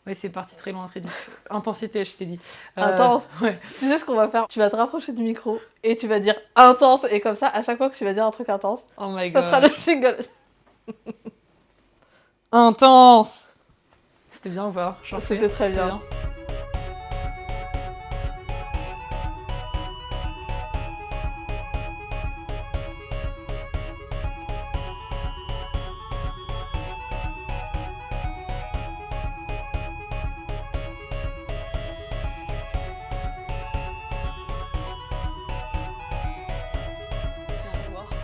Ouais, c'est parti très loin, très vite. Intensité, je t'ai dit. Intense. Ouais. Tu sais ce qu'on va faire? Tu vas te rapprocher du micro et tu vas dire intense. Et comme ça, à chaque fois que tu vas dire un truc intense, Oh my ça sera le god. jingle. Intense. C'était bien ou pas? Genre, C'était très c'est bien.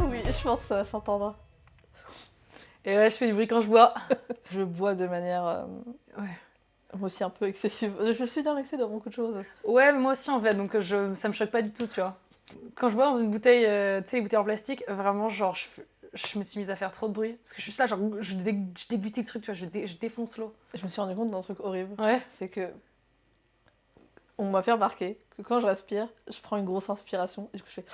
Oui, je pense que ça va s'entendre. Et ouais, je fais du bruit quand je bois. Je bois de manière Ouais. moi aussi un peu excessive. Je suis dans l'excès dans beaucoup de choses. Ouais, mais moi aussi en fait, donc ça me choque pas du tout, tu vois. Quand je bois dans une bouteille, tu sais, les bouteilles en plastique, vraiment, genre, je me suis mise à faire trop de bruit. Parce que je suis juste là, genre, je déglutis le truc, tu vois, je défonce l'eau. Je me suis rendu compte d'un truc horrible. Ouais. C'est que on m'a fait remarquer que quand je respire, je prends une grosse inspiration et du coup je fais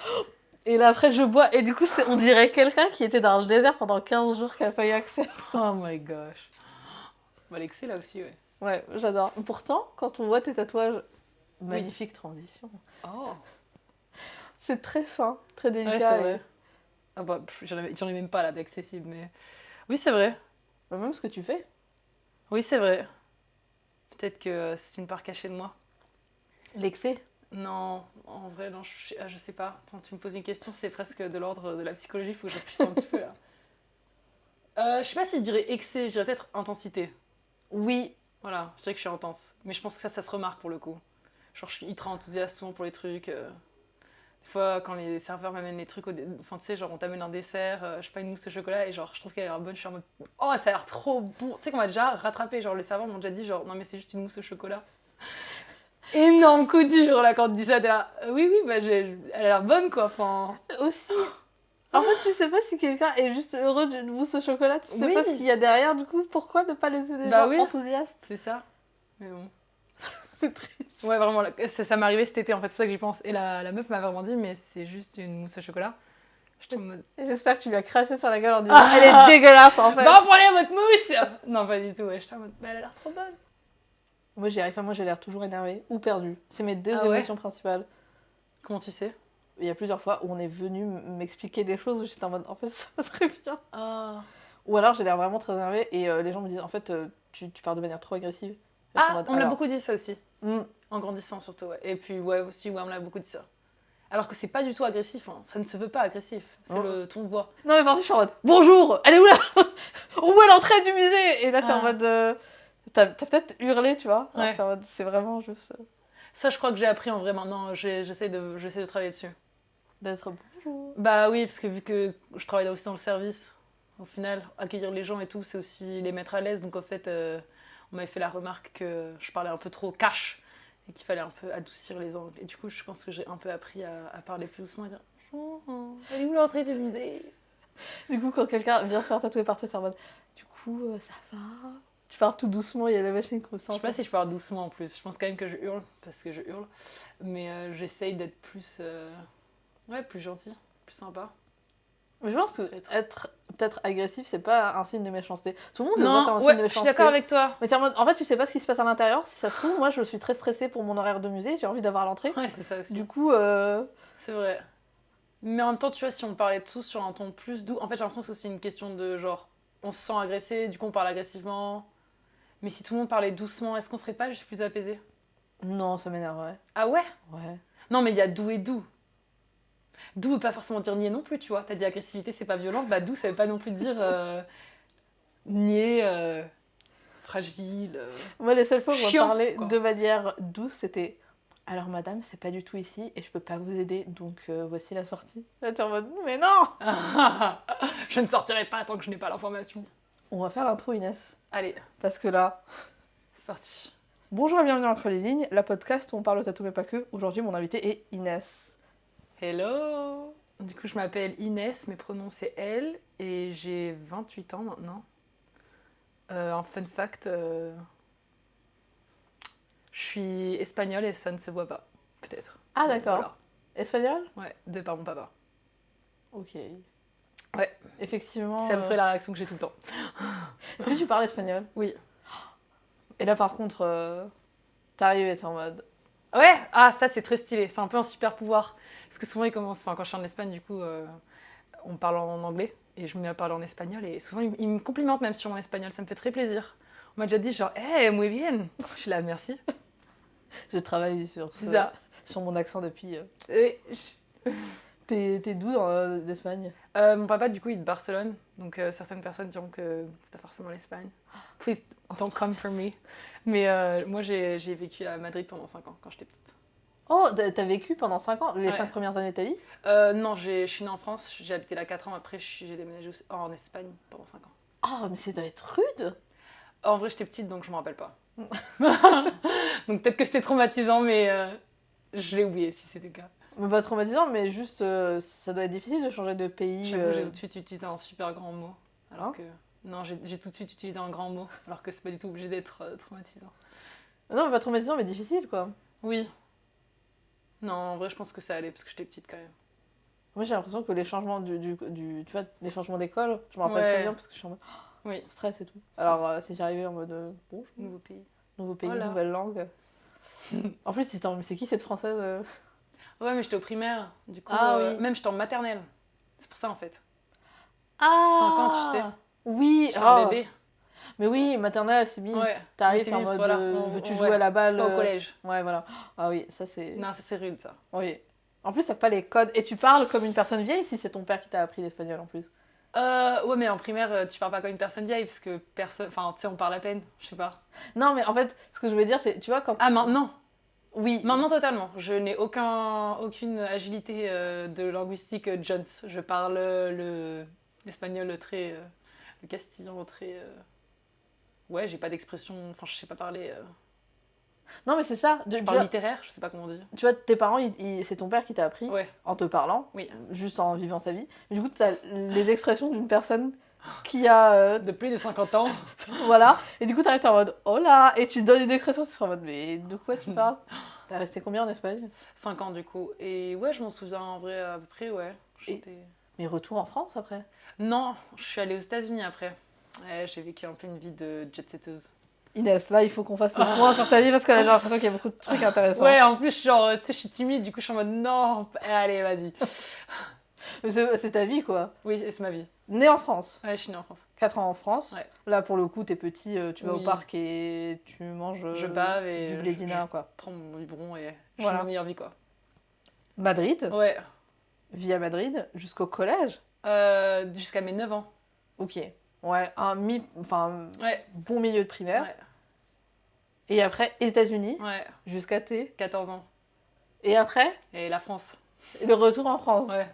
et là après je bois et du coup on dirait quelqu'un qui était dans le désert pendant 15 jours qui a pas eu accès. Oh my gosh. Bah, l'excès là aussi, ouais. Ouais, j'adore. Pourtant, quand on voit tes tatouages, magnifique transition. Oh. C'est très fin, très Ouais, délicat. c'est vrai. Ah bah, j'en ai même pas là d'accessible, mais. Oui, c'est vrai. Même ce que tu fais. Oui, c'est vrai. Peut-être que c'est une part cachée de moi. L'excès. Non, en vrai, non, je sais pas. Attends, tu me poses une question, c'est presque de l'ordre de la psychologie, il faut que je réfléchisse un petit peu là. Je sais pas si je dirais excès, je dirais peut-être intensité. Oui. Voilà, je dirais que je suis intense. Mais je pense que ça se remarque pour le coup. Genre, je suis ultra enthousiaste souvent pour les trucs. Des fois, quand les serveurs m'amènent les trucs, enfin, tu sais, genre, on t'amène un dessert, je sais pas, une mousse au chocolat, et genre, je trouve qu'elle a l'air bonne, je suis en mode, oh, ça a l'air trop bon. Tu sais qu'on m'a déjà rattrapé, genre, les serveurs m'ont déjà dit, genre, non, mais c'est juste une mousse au chocolat. Énorme coup dur, là, quand on te dit ça, t'es là, oui, bah, elle a l'air bonne, quoi, enfin. Aussi. En fait, tu sais pas si quelqu'un est juste heureux d'une mousse au chocolat, tu sais Oui. pas ce qu'il y a derrière, du coup, pourquoi ne pas laisser des Bah gens oui. enthousiastes? C'est ça. Mais bon. C'est triste. Ouais, vraiment, ça m'est arrivé cet été, en fait, c'est pour ça que j'y pense. Et la meuf m'a vraiment dit, mais c'est juste une mousse au chocolat. J'étais en mode, Et j'espère que tu lui as craché sur la gueule en disant elle est dégueulasse en fait. bah, prenez votre mousse. Non, pas du tout, ouais, j'étais en mode, mais elle a l'air trop bonne. Moi j'y arrive pas, moi j'ai l'air toujours énervée ou perdue. C'est mes deux Ah ouais? émotions principales. Comment tu sais? Il y a plusieurs fois où on est venu m'expliquer des choses où j'étais en mode en fait ça va très bien. Ah. Ou alors j'ai l'air vraiment très énervée et les gens me disent en fait tu pars de manière trop agressive. Et je suis en Ah, mode, on me l'a alors, beaucoup dit ça aussi. En grandissant surtout, ouais. Et puis, ouais, aussi, ouais, on me l'a beaucoup dit ça. Alors que c'est pas du tout agressif, hein. Ça ne se veut pas agressif. C'est Oh. le ton de voix. Non mais parfois je suis en mode bonjour, elle est où là? Où est l'entrée du musée? Et là t'es en Ah. mode t'as peut-être hurlé tu vois. Ouais. T'es en mode, c'est vraiment juste Ça, je crois que j'ai appris en vrai maintenant. J'essaie de travailler dessus. d'être bonjour. Bah oui, parce que vu que je travaille aussi dans le service, au final, accueillir les gens et tout, c'est aussi les mettre à l'aise. Donc en fait, on m'avait fait la remarque que je parlais un peu trop cash et qu'il fallait un peu adoucir les angles. Et du coup, je pense que j'ai un peu appris à parler plus doucement et dire bonjour, elle est où l'entrée du musée? Du coup, quand quelqu'un vient se faire tatouer par toi, c'est en mode du coup, ça va? Tu parles tout doucement, il y a la machine qui Je sais pas si je parle doucement en plus. Je pense quand même que je hurle, parce que je hurle. Mais j'essaye d'être plus, ouais, plus gentil, plus sympa. Mais je pense que être peut-être agressif, c'est pas un signe de méchanceté. Tout le monde le voit comme un Non, signe ouais, de je méchanceté. suis d'accord avec toi. Mais t'es en mode, en fait, tu sais pas ce qui se passe à l'intérieur. Si ça se trouve, moi, je suis très stressée pour mon horaire de musée, j'ai envie d'avoir l'entrée. Ouais, c'est ça aussi. Du coup, C'est vrai. Mais en même temps, tu vois, si on parlait tous sur un ton plus doux, en fait, j'ai l'impression que c'est aussi une question de genre, on se sent agressé, du coup, on parle agressivement. Mais si tout le monde parlait doucement, est-ce qu'on serait pas juste plus apaisé? non, ça m'énerverait. Ah ouais? Ouais. Non, mais il y a doux et doux. Doux veut pas forcément dire niais non plus, tu vois. T'as dit agressivité, c'est pas violent. Bah, doux, ça veut pas non plus dire niais, fragile. Moi, les seules fois où on Chiant, parlait quoi. de manière douce, c'était alors, madame, c'est pas du tout ici et je peux pas vous aider, donc voici la sortie. Là, t'es en mode mais non! Je ne sortirai pas tant que je n'ai pas l'information. On va faire l'intro, Inès. Allez, Parce que là. c'est parti. Bonjour et bienvenue Entre les lignes, la podcast où on parle tatou mais pas que. Aujourd'hui, mon invité est Inès. Hello! Du coup, je m'appelle Inès, mes pronoms c'est elle, et j'ai 28 ans maintenant. Un fun fact, je suis espagnole et ça ne se voit pas, peut-être. Ah d'accord. Voilà. Espagnol? Ouais, de par mon papa. Ok. Ouais. Effectivement. C'est à peu près la réaction que j'ai tout le temps. Est-ce que tu parles espagnol? Oui. Et là, par contre, t'arrives et t'es en mode... Ouais, ah, ça c'est très stylé. C'est un peu un super pouvoir. Parce que souvent, ils commencent. Enfin, quand je suis en Espagne, du coup, on parle en anglais. Et je me mets à parler en espagnol. Et souvent, ils me complimentent même sur mon espagnol. Ça me fait très plaisir. On m'a déjà dit, genre, hey, muy bien. Je suis là, merci. Je travaille C'est ça. sur mon accent depuis... Et T'es d'où d'Espagne? mon papa, du coup, il est de Barcelone. Donc, certaines personnes diront que c'est pas forcément l'Espagne. Please don't come for me. Mais moi, j'ai vécu à Madrid pendant 5 ans, quand j'étais petite. Oh, t'as vécu pendant 5 ans, les Ouais. 5 premières années de ta vie? Non, je suis née en France, j'ai habité là 4 ans, après j'ai déménagé en Espagne pendant 5 ans. Oh, mais ça doit être rude! En vrai, j'étais petite, donc je me rappelle pas. Donc peut-être que c'était traumatisant, mais je l'ai oublié si c'était le cas. Mais pas traumatisant, mais juste, ça doit être difficile de changer de pays. J'avoue, j'ai tout de suite utilisé un super grand mot. Alors Hein que... Non, j'ai tout de suite utilisé un grand mot, alors que c'est pas du tout obligé d'être traumatisant. Non, mais pas traumatisant, mais difficile, quoi. Oui. Non, en vrai, je pense que ça allait, parce que j'étais petite quand même. Moi, j'ai l'impression que les changements tu vois, les changements d'école, je me rappelle Ouais. très bien, parce que je suis en mode Oui, stress et tout. Alors, si j'arrivais en mode, bon, nouveau pays. nouveau pays, Voilà. nouvelle langue. En plus, c'est qui cette française Ouais, mais j'étais au primaire, du coup, Ah oui. même j'étais en maternelle. C'est pour ça, en fait. Ah 5 ans, tu sais. Oui, J'étais un oh. bébé. Mais oui, maternelle, c'est mimes. Ouais. T'arrives, T'es t'es en mimes, mode, voilà. veux-tu Ouais. jouer à la balle C'était pas au collège. Ouais, voilà. Ah oui, ça c'est... Non, ça c'est rude, ça. Oui. En plus, t'as pas les codes. Et tu parles comme une personne vieille si c'est ton père qui t'a appris l'espagnol en plus. Ouais, mais en primaire, tu parles pas comme une personne vieille, parce que personne... Enfin, tu sais, on parle à peine, je sais pas. Non, mais en fait, ce que je voulais dire, c'est, tu vois, quand... Ah, maintenant. Oui. Maintenant, totalement. Je n'ai aucune agilité de linguistique Jones. Je parle l'espagnol très... le castillan très... Ouais, j'ai pas d'expression... Enfin, je sais pas parler... Non, mais c'est ça. Je parle littéraire, je sais pas comment dire. Tu vois, tes parents, c'est ton père qui t'a appris Ouais. en te parlant, Oui. juste en vivant sa vie. Mais du coup, t'as les expressions d'une personne qui a... De plus de 50 ans. voilà. Et du coup, t'arrives en mode, oh là. Et tu donnes une expression, tu seras en mode, mais de quoi tu parles? T'as resté combien en Espagne? 5 ans, du coup. Et ouais, je m'en souviens en vrai à peu près, ouais. Mais retour en France après? Non, je suis allée aux États-Unis après. Ouais, j'ai vécu un peu une vie de jet-setteuse. Inès, là, il faut qu'on fasse le point sur ta vie parce que là, j'ai l'impression qu'il y a beaucoup de trucs intéressants. Ouais, en plus, genre, tu sais, je suis timide, du coup, je suis en mode non, allez, vas-y. Mais c'est ta vie, quoi. Oui, c'est ma vie. Née en France. Ouais, je suis née en France. 4 ans en France. Ouais. Là, pour le coup, t'es petit, tu vas Oui. au parc et tu manges Je bave et du blédina, quoi. je prends mon biberon et je Voilà. vis ma meilleure vie, quoi. Madrid, Ouais. vie à Madrid, jusqu'au collège. Jusqu'à mes 9 ans. Ok. Ouais, enfin, Ouais. bon milieu de primaire. Ouais. Et après, États-Unis, Ouais. jusqu'à tes... 14 ans. Et après, Et la France. le retour en France. Ouais.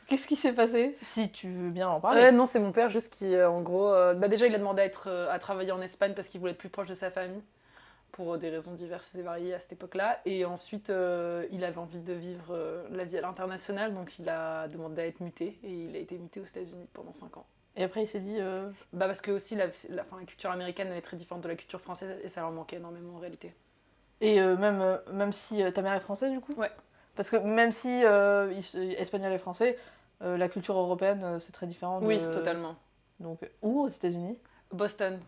Qu'est-ce qui s'est passé? Si tu veux bien en parler. Non, c'est mon père juste qui, en gros, bah déjà il a demandé à travailler en Espagne parce qu'il voulait être plus proche de sa famille pour des raisons diverses et variées à cette époque-là. Et ensuite, il avait envie de vivre la vie à l'international, donc il a demandé à être muté et il a été muté aux États-Unis pendant 5 ans. Et après, il s'est dit... Bah parce que aussi la culture américaine elle est très différente de la culture française et ça leur manquait énormément en réalité. Et même si ta mère est française, du coup? Ouais. Parce que même si espagnol et français, la culture européenne, c'est très différent. Oui, totalement. Donc, où aux États-Unis? Boston.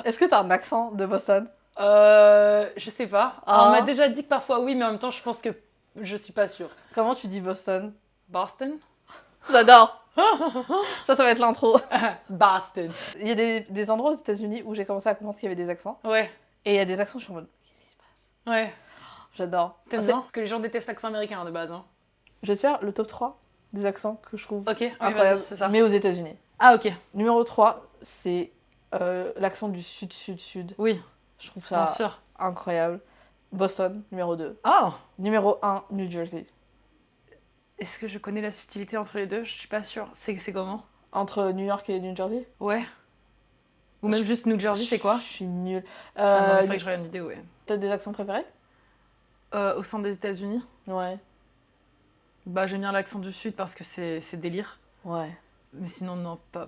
Est-ce que t'as un accent de Boston? Je sais pas. Ah. On m'a déjà dit que parfois oui, mais en même temps je pense que je suis pas sûre. Comment tu dis Boston? Boston? J'adore. Ça va être l'intro. Boston. Il y a des endroits aux États-Unis où j'ai commencé à comprendre qu'il y avait des accents. Ouais, Et il y a des accents, je suis en mode, qu'est-ce qui se passe? ouais. J'adore. T'aimes Ah, bien? Parce que les gens détestent l'accent américain hein, de base. Hein. Je vais te faire le top 3 des accents que je trouve Ok, oui, incroyables, vas-y, c'est ça. mais aux États-Unis. Ah ok, Numéro 3, c'est l'accent du sud-sud-sud. oui, Je trouve bien ça sûr. incroyable. Boston, numéro 2. Oh, Numéro 1, New Jersey. est-ce que je connais la subtilité entre les deux? Je suis pas sûre. C'est comment? Entre New York et New Jersey? Ouais. Ou même juste New Jersey, c'est quoi? Je suis nulle. Ah non, il faudrait que je regarde une vidéo, ouais. T'as des accents préférés? Au sein des États-Unis, Ouais. bah j'aime bien l'accent du sud parce que c'est délire. Ouais. Mais sinon, non, pas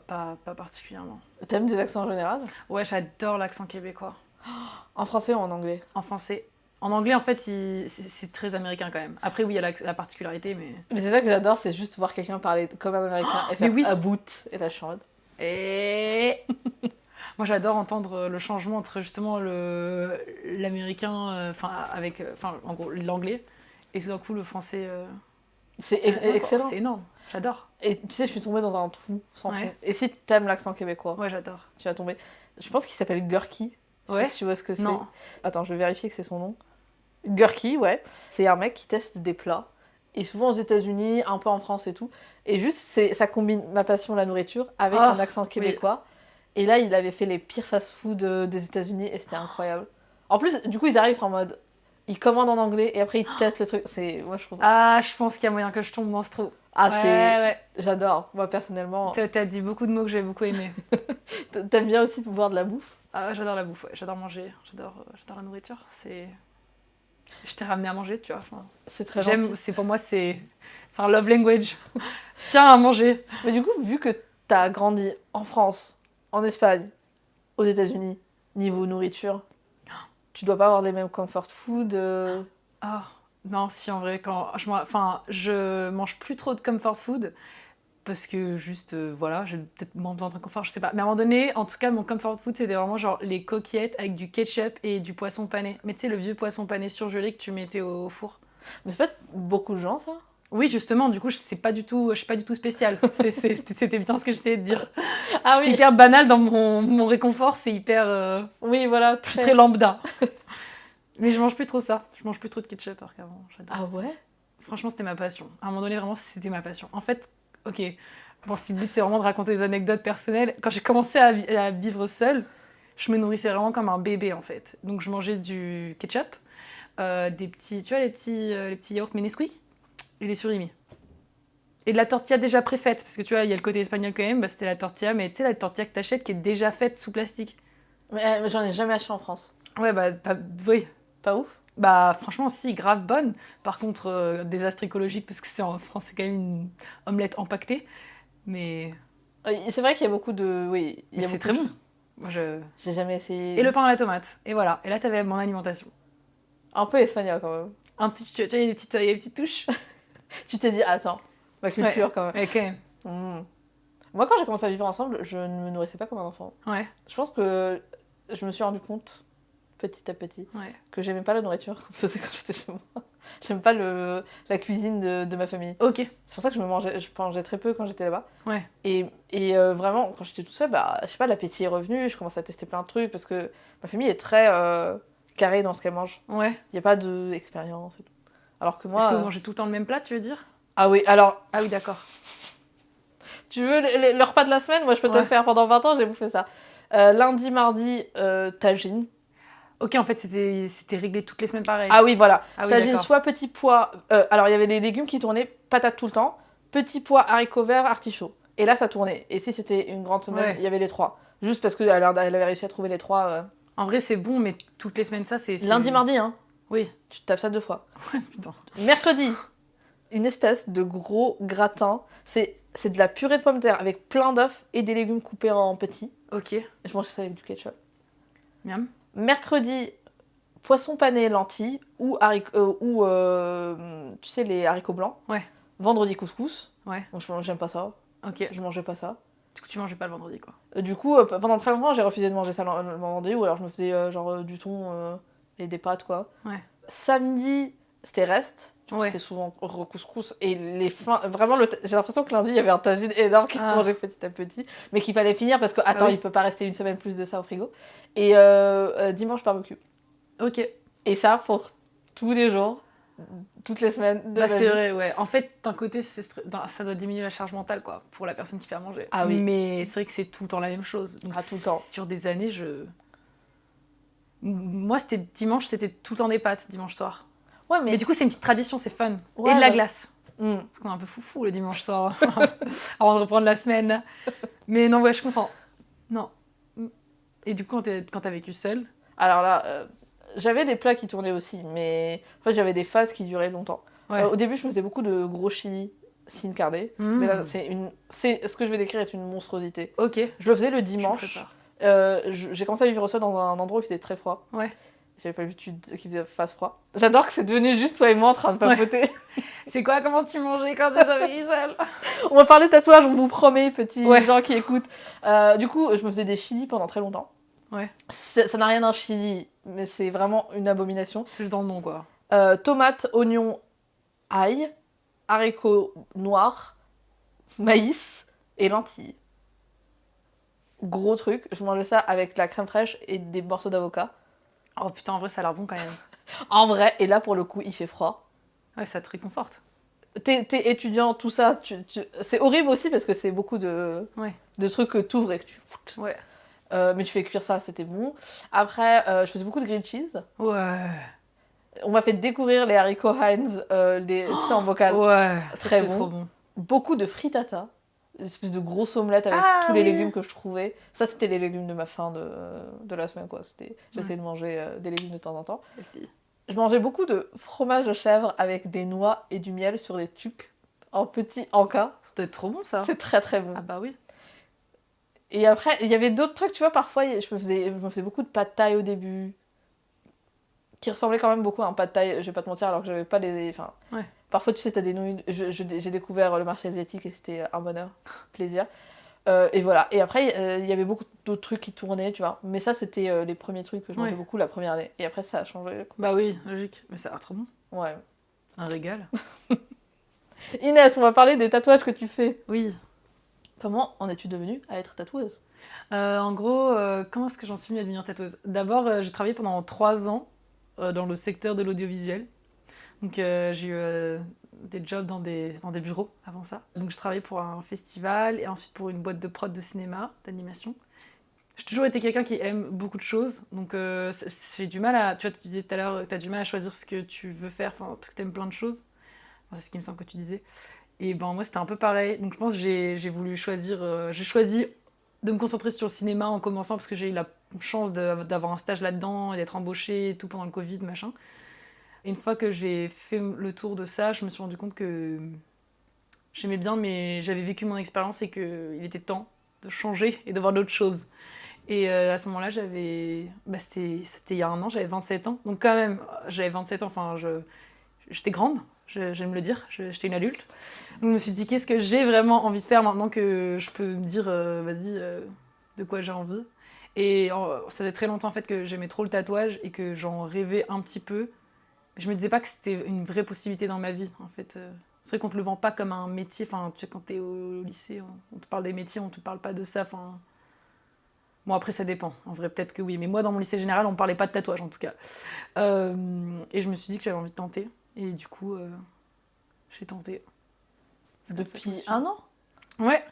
particulièrement. T'aimes des accents en général? Ouais, j'adore l'accent québécois. En français ou en anglais? En français. En anglais, en fait, c'est très américain quand même. Après, oui, il y a la particularité, mais... Mais c'est ça que j'adore, c'est juste voir quelqu'un parler comme un américain et faire mais oui. à bout et la chante. Et... Moi, j'adore entendre le changement entre justement l'américain, en gros, l'anglais, et tout d'un coup, le français. C'est excellent. C'est énorme, j'adore. Et tu sais, je suis tombée dans un trou sans fond. Ouais. Et si t'aimes l'accent québécois, Ouais, j'adore. tu vas tomber. Je pense qu'il s'appelle Gurky. Je sais Ouais. pas si tu vois ce que c'est. Non. Attends, je vais vérifier que c'est son nom. Gurky, ouais. C'est un mec qui teste des plats. Et souvent aux États-Unis, un peu en France et tout. Et juste, ça combine ma passion, la nourriture, avec un accent québécois. Et là, il avait fait les pires fast-food des États-Unis et c'était incroyable. En plus, du coup, ils arrivent en mode. Ils commandent en anglais et après ils testent le truc. Moi, je trouve. Ah, je pense qu'il y a moyen que je tombe dans ce trou. Ah, Ouais. J'adore. Moi, personnellement. T'as dit beaucoup de mots que j'ai beaucoup aimés. T'aimes bien aussi boire de la bouffe? Ah, j'adore la bouffe, ouais. J'adore manger, j'adore la nourriture. Je t'ai ramené à manger, tu vois. Enfin, C'est très gentil. pour moi, c'est un love language. Tiens, à manger. Mais du coup, vu que t'as grandi en France, en Espagne, aux États-Unis, niveau nourriture, tu dois pas avoir les mêmes comfort food. Ah, non, si, en vrai, je mange plus trop de comfort food. Parce que juste, voilà, j'ai peut-être moins besoin de confort, je sais pas. Mais à un moment donné, en tout cas, mon comfort food, c'était vraiment genre les coquillettes avec du ketchup et du poisson pané. Mais tu sais, le vieux poisson pané surgelé que tu mettais au four. Mais c'est pas beaucoup de gens, ça? Oui, justement, du coup, je suis pas du tout spéciale. C'était bien ce que j'essayais de dire. Ah C'est oui. hyper banal dans mon réconfort, c'est hyper... Oui, voilà. je suis très lambda. Mais je mange plus trop ça. Je mange plus trop de ketchup alors qu'avant. J'adore Ah ça. ouais? Franchement, c'était ma passion. À un moment donné, vraiment, c'était ma passion. En fait, ok, bon, si le but c'est vraiment de raconter des anecdotes personnelles, quand j'ai commencé à vivre seule, je me nourrissais vraiment comme un bébé en fait. Donc je mangeais du ketchup, des petits, tu vois les petits yaourts mais Nesquik et des surimi. Et de la tortilla déjà préfaite, parce que tu vois, il y a le côté espagnol quand même, bah, c'était la tortilla, mais tu sais, la tortilla que t'achètes qui est déjà faite sous plastique. Mais j'en ai jamais acheté en France. Ouais, oui. Pas ouf? Bah franchement si, grave bonne. Par contre, désastre écologique parce que c'est en France, c'est quand même une omelette empaquetée. Mais C'est vrai qu'il y a beaucoup de. Oui, il y a c'est beaucoup très de- bon. Moi, J'ai jamais essayé. Et le pain à la tomate. Et voilà. Et là, t'avais mon alimentation. Un peu espagnol quand même. Tu vois, il y a des petites touches. Tu t'es dit, attends, ma culture quand même. Ouais, quand même. Moi, quand j'ai commencé à vivre ensemble, je ne me nourrissais pas comme un enfant. Ouais. Je pense que je me suis rendu compte, petit à petit, Ouais. que j'aimais pas la nourriture qu'on faisait quand j'étais chez moi. J'aime pas la cuisine de ma famille. Ok. C'est pour ça que je mangeais très peu quand j'étais là-bas. Ouais. Et vraiment, quand j'étais toute seule, bah, je sais pas, l'appétit est revenu, je commençais à tester plein de trucs parce que ma famille est très carrée dans ce qu'elle mange. Ouais. Il n'y a pas d'expérience et tout. Alors que moi. Est-ce que vous mangez tout le temps le même plat, tu veux dire? Ah oui, alors. Ah oui, d'accord. Tu veux le repas de la semaine? Moi, je peux te le faire. Pendant 20 ans, j'ai bouffé ça. Lundi, mardi, tagine. Ok, en fait, c'était réglé toutes les semaines pareil. Ah oui, voilà. Ah oui, Tagine, d'accord. soit petit pois. Alors, il y avait les légumes qui tournaient, patates tout le temps. Petit pois, haricots verts, artichauts. Et là, ça tournait. Et si c'était une grande semaine, il y avait les trois. Juste parce qu'elle avait réussi à trouver les trois. En vrai, c'est bon, mais toutes les semaines, ça, c'est... Lundi, mardi, hein. Oui. Tu te tapes ça 2 fois. Ouais, putain. Mercredi, une espèce de gros gratin. C'est de la purée de pommes de terre avec plein d'œufs et des légumes coupés en petits. Ok. Je mange ça avec du ketchup. Miam. Mercredi, poisson pané, lentilles ou tu sais, les haricots blancs. Ouais. Vendredi, couscous. Ouais. Bon, j'aime pas ça. Ok. Je mangeais pas ça. Du coup, tu mangeais pas le vendredi, quoi. Du coup, pendant très longtemps, j'ai refusé de manger ça le vendredi, ou alors je me faisais du thon et des pâtes, quoi. Ouais. Samedi, c'était reste. Du coup, Ouais. c'était souvent couscous. Et les fins. Vraiment, j'ai l'impression que lundi, il y avait un tagine énorme qui se mangeait petit à petit. Mais qu'il fallait finir parce que, attends, il peut pas rester une semaine plus de ça au frigo. Et dimanche, barbecue. Ok. Et ça, pour tous les jours, toutes les semaines de Bah, ma c'est vie. vrai, ouais. En fait, d'un côté, ça doit diminuer la charge mentale, quoi, pour la personne qui fait à manger. Ah oui. Mais c'est vrai que c'est tout le temps la même chose. Donc, tout le temps. Sur des années, moi, dimanche, c'était tout le temps des pâtes, dimanche soir. Ouais, Mais du coup, c'est une petite tradition, c'est fun. Ouais, et de la glace. Mm. Parce qu'on est un peu foufou le dimanche soir, avant de reprendre la semaine. Mais non, ouais, je comprends. Non. Et du coup, quand t'as vécu seule? Alors là, j'avais des plats qui tournaient aussi, mais en fait, j'avais des phases qui duraient longtemps. Ouais. Au début, je me faisais beaucoup de gros chili sin carne. Mais là, ce que je vais décrire est une monstruosité. Ok. Je le faisais le dimanche. J'ai commencé à vivre ça dans un endroit où il faisait très froid. Ouais. J'avais pas l'habitude qu'il fasse froid. J'adore que c'est devenu juste toi et moi en train de papoter. C'est quoi, comment tu mangeais quand t'étais seule? On va parler tatouage, on vous promet, petits Ouais. gens qui écoutent. Du coup, je me faisais des chili pendant très longtemps. Ouais. Ça n'a rien d'un chili, mais c'est vraiment une abomination. C'est juste dans le nom, quoi. Tomates, oignons, ail, haricots noirs, maïs et lentilles. Gros truc, je mangeais ça avec de la crème fraîche et des morceaux d'avocat. Oh putain, en vrai, ça a l'air bon quand même. En vrai, et là pour le coup, il fait froid. Ouais, ça te réconforte. T'es étudiant, tout ça, c'est horrible aussi parce que c'est beaucoup de trucs que t'ouvres et que tu foutes. Ouais. Mais tu fais cuire ça, c'était bon. Après, je faisais beaucoup de grilled cheese. Ouais. On m'a fait découvrir les haricots Heinz, tu sais, en bocal. Ouais, Très c'est bon. trop bon. Beaucoup de frittata. Une espèce de grosse omelette avec tous les légumes que je trouvais. Ça, c'était les légumes de ma fin de la semaine, quoi. J'essayais de manger des légumes de temps en temps. Je mangeais beaucoup de fromage de chèvre avec des noix et du miel sur des tucs en petits encas. C'était trop bon, ça. C'est très très bon. Ah bah oui. Et après, il y avait d'autres trucs, tu vois, parfois, je me faisais beaucoup de pad thai au début, qui ressemblait quand même beaucoup à un pad thai, je vais pas te mentir, alors que j'avais pas les... Enfin, ouais. Parfois, tu sais, t'as des nouilles... J'ai découvert le marché asiatique et c'était un bonheur, plaisir. Et voilà. Et après, il y avait beaucoup d'autres trucs qui tournaient, tu vois. Mais ça, c'était les premiers trucs que je mangeais beaucoup la première année. Et après, ça a changé. Bah oui, logique. Mais ça a l'air trop bon. Ouais. Un régal. Inès, on va parler des tatouages que tu fais. Oui. Comment en es-tu devenue à être tatoueuse? En gros, comment est-ce que j'en suis venue à devenir tatoueuse? D'abord, j'ai travaillé pendant 3 ans dans le secteur de l'audiovisuel. Donc j'ai eu des jobs dans des bureaux avant ça. Donc je travaillais pour un festival et ensuite pour une boîte de prod de cinéma, d'animation. J'ai toujours été quelqu'un qui aime beaucoup de choses. Donc j'ai du mal à... Tu vois, tu disais tout à l'heure que tu as du mal à choisir ce que tu veux faire parce que tu aimes plein de choses. Enfin, c'est ce qui me semble que tu disais. Et ben moi c'était un peu pareil. Donc je pense que j'ai voulu choisir... j'ai choisi de me concentrer sur le cinéma en commençant parce que j'ai eu la chance d'avoir un stage là-dedans et d'être embauchée et tout pendant le Covid, machin. Et une fois que j'ai fait le tour de ça, je me suis rendu compte que j'aimais bien, mais j'avais vécu mon expérience et qu'il était temps de changer et de voir d'autres choses. Et à ce moment-là, c'était il y a un an, j'avais 27 ans. Donc quand même, j'avais 27 ans, enfin, j'étais grande, j'aime le dire, j'étais une adulte. Donc je me suis dit, qu'est-ce que j'ai vraiment envie de faire maintenant que je peux me dire, vas-y, de quoi j'ai envie. Et ça faisait très longtemps en fait que j'aimais trop le tatouage et que j'en rêvais un petit peu. Je me disais pas que c'était une vraie possibilité dans ma vie, en fait. C'est vrai qu'on te le vend pas comme un métier. Enfin, tu sais, quand t'es au lycée, on te parle des métiers, on te parle pas de ça. Enfin... Bon, après, ça dépend. En vrai, peut-être que oui. Mais moi, dans mon lycée général, on me parlait pas de tatouage, en tout cas. Et je me suis dit que j'avais envie de tenter. Et du coup, j'ai tenté. Depuis un an? Ouais.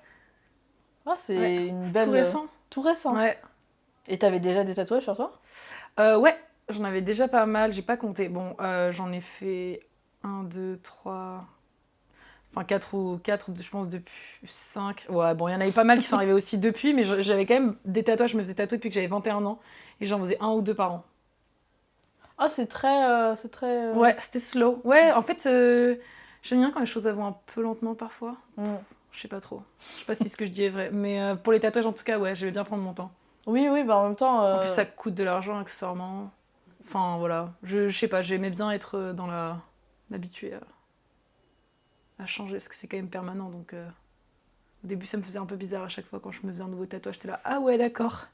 Ah, c'est une belle... tout récent. Tout récent. Ouais. Et t'avais déjà des tatouages sur toi? Ouais. J'en avais déjà pas mal, j'ai pas compté. Bon, j'en ai fait 1, 2, 3... Enfin, 4, je pense, depuis 5. Ouais, bon, il y en avait pas mal qui sont arrivés aussi depuis, mais j'avais quand même des tatouages. Je me faisais tatouer depuis que j'avais 21 ans. Et j'en faisais 1 ou 2 par an. Ah, c'est très... Ouais, c'était slow. Ouais, en fait, j'aime bien quand les choses vont un peu lentement parfois. Je sais pas trop. Je sais pas si ce que je dis est vrai. Mais pour les tatouages, en tout cas, ouais, je vais bien prendre mon temps. Oui, bah en même temps... En plus, ça coûte de l'argent, accessoirement. Enfin, voilà. Je sais pas, j'aimais bien être dans m'habituer à changer, parce que c'est quand même permanent, donc... Au début, ça me faisait un peu bizarre à chaque fois quand je me faisais un nouveau tatouage. J'étais là, ah ouais, d'accord.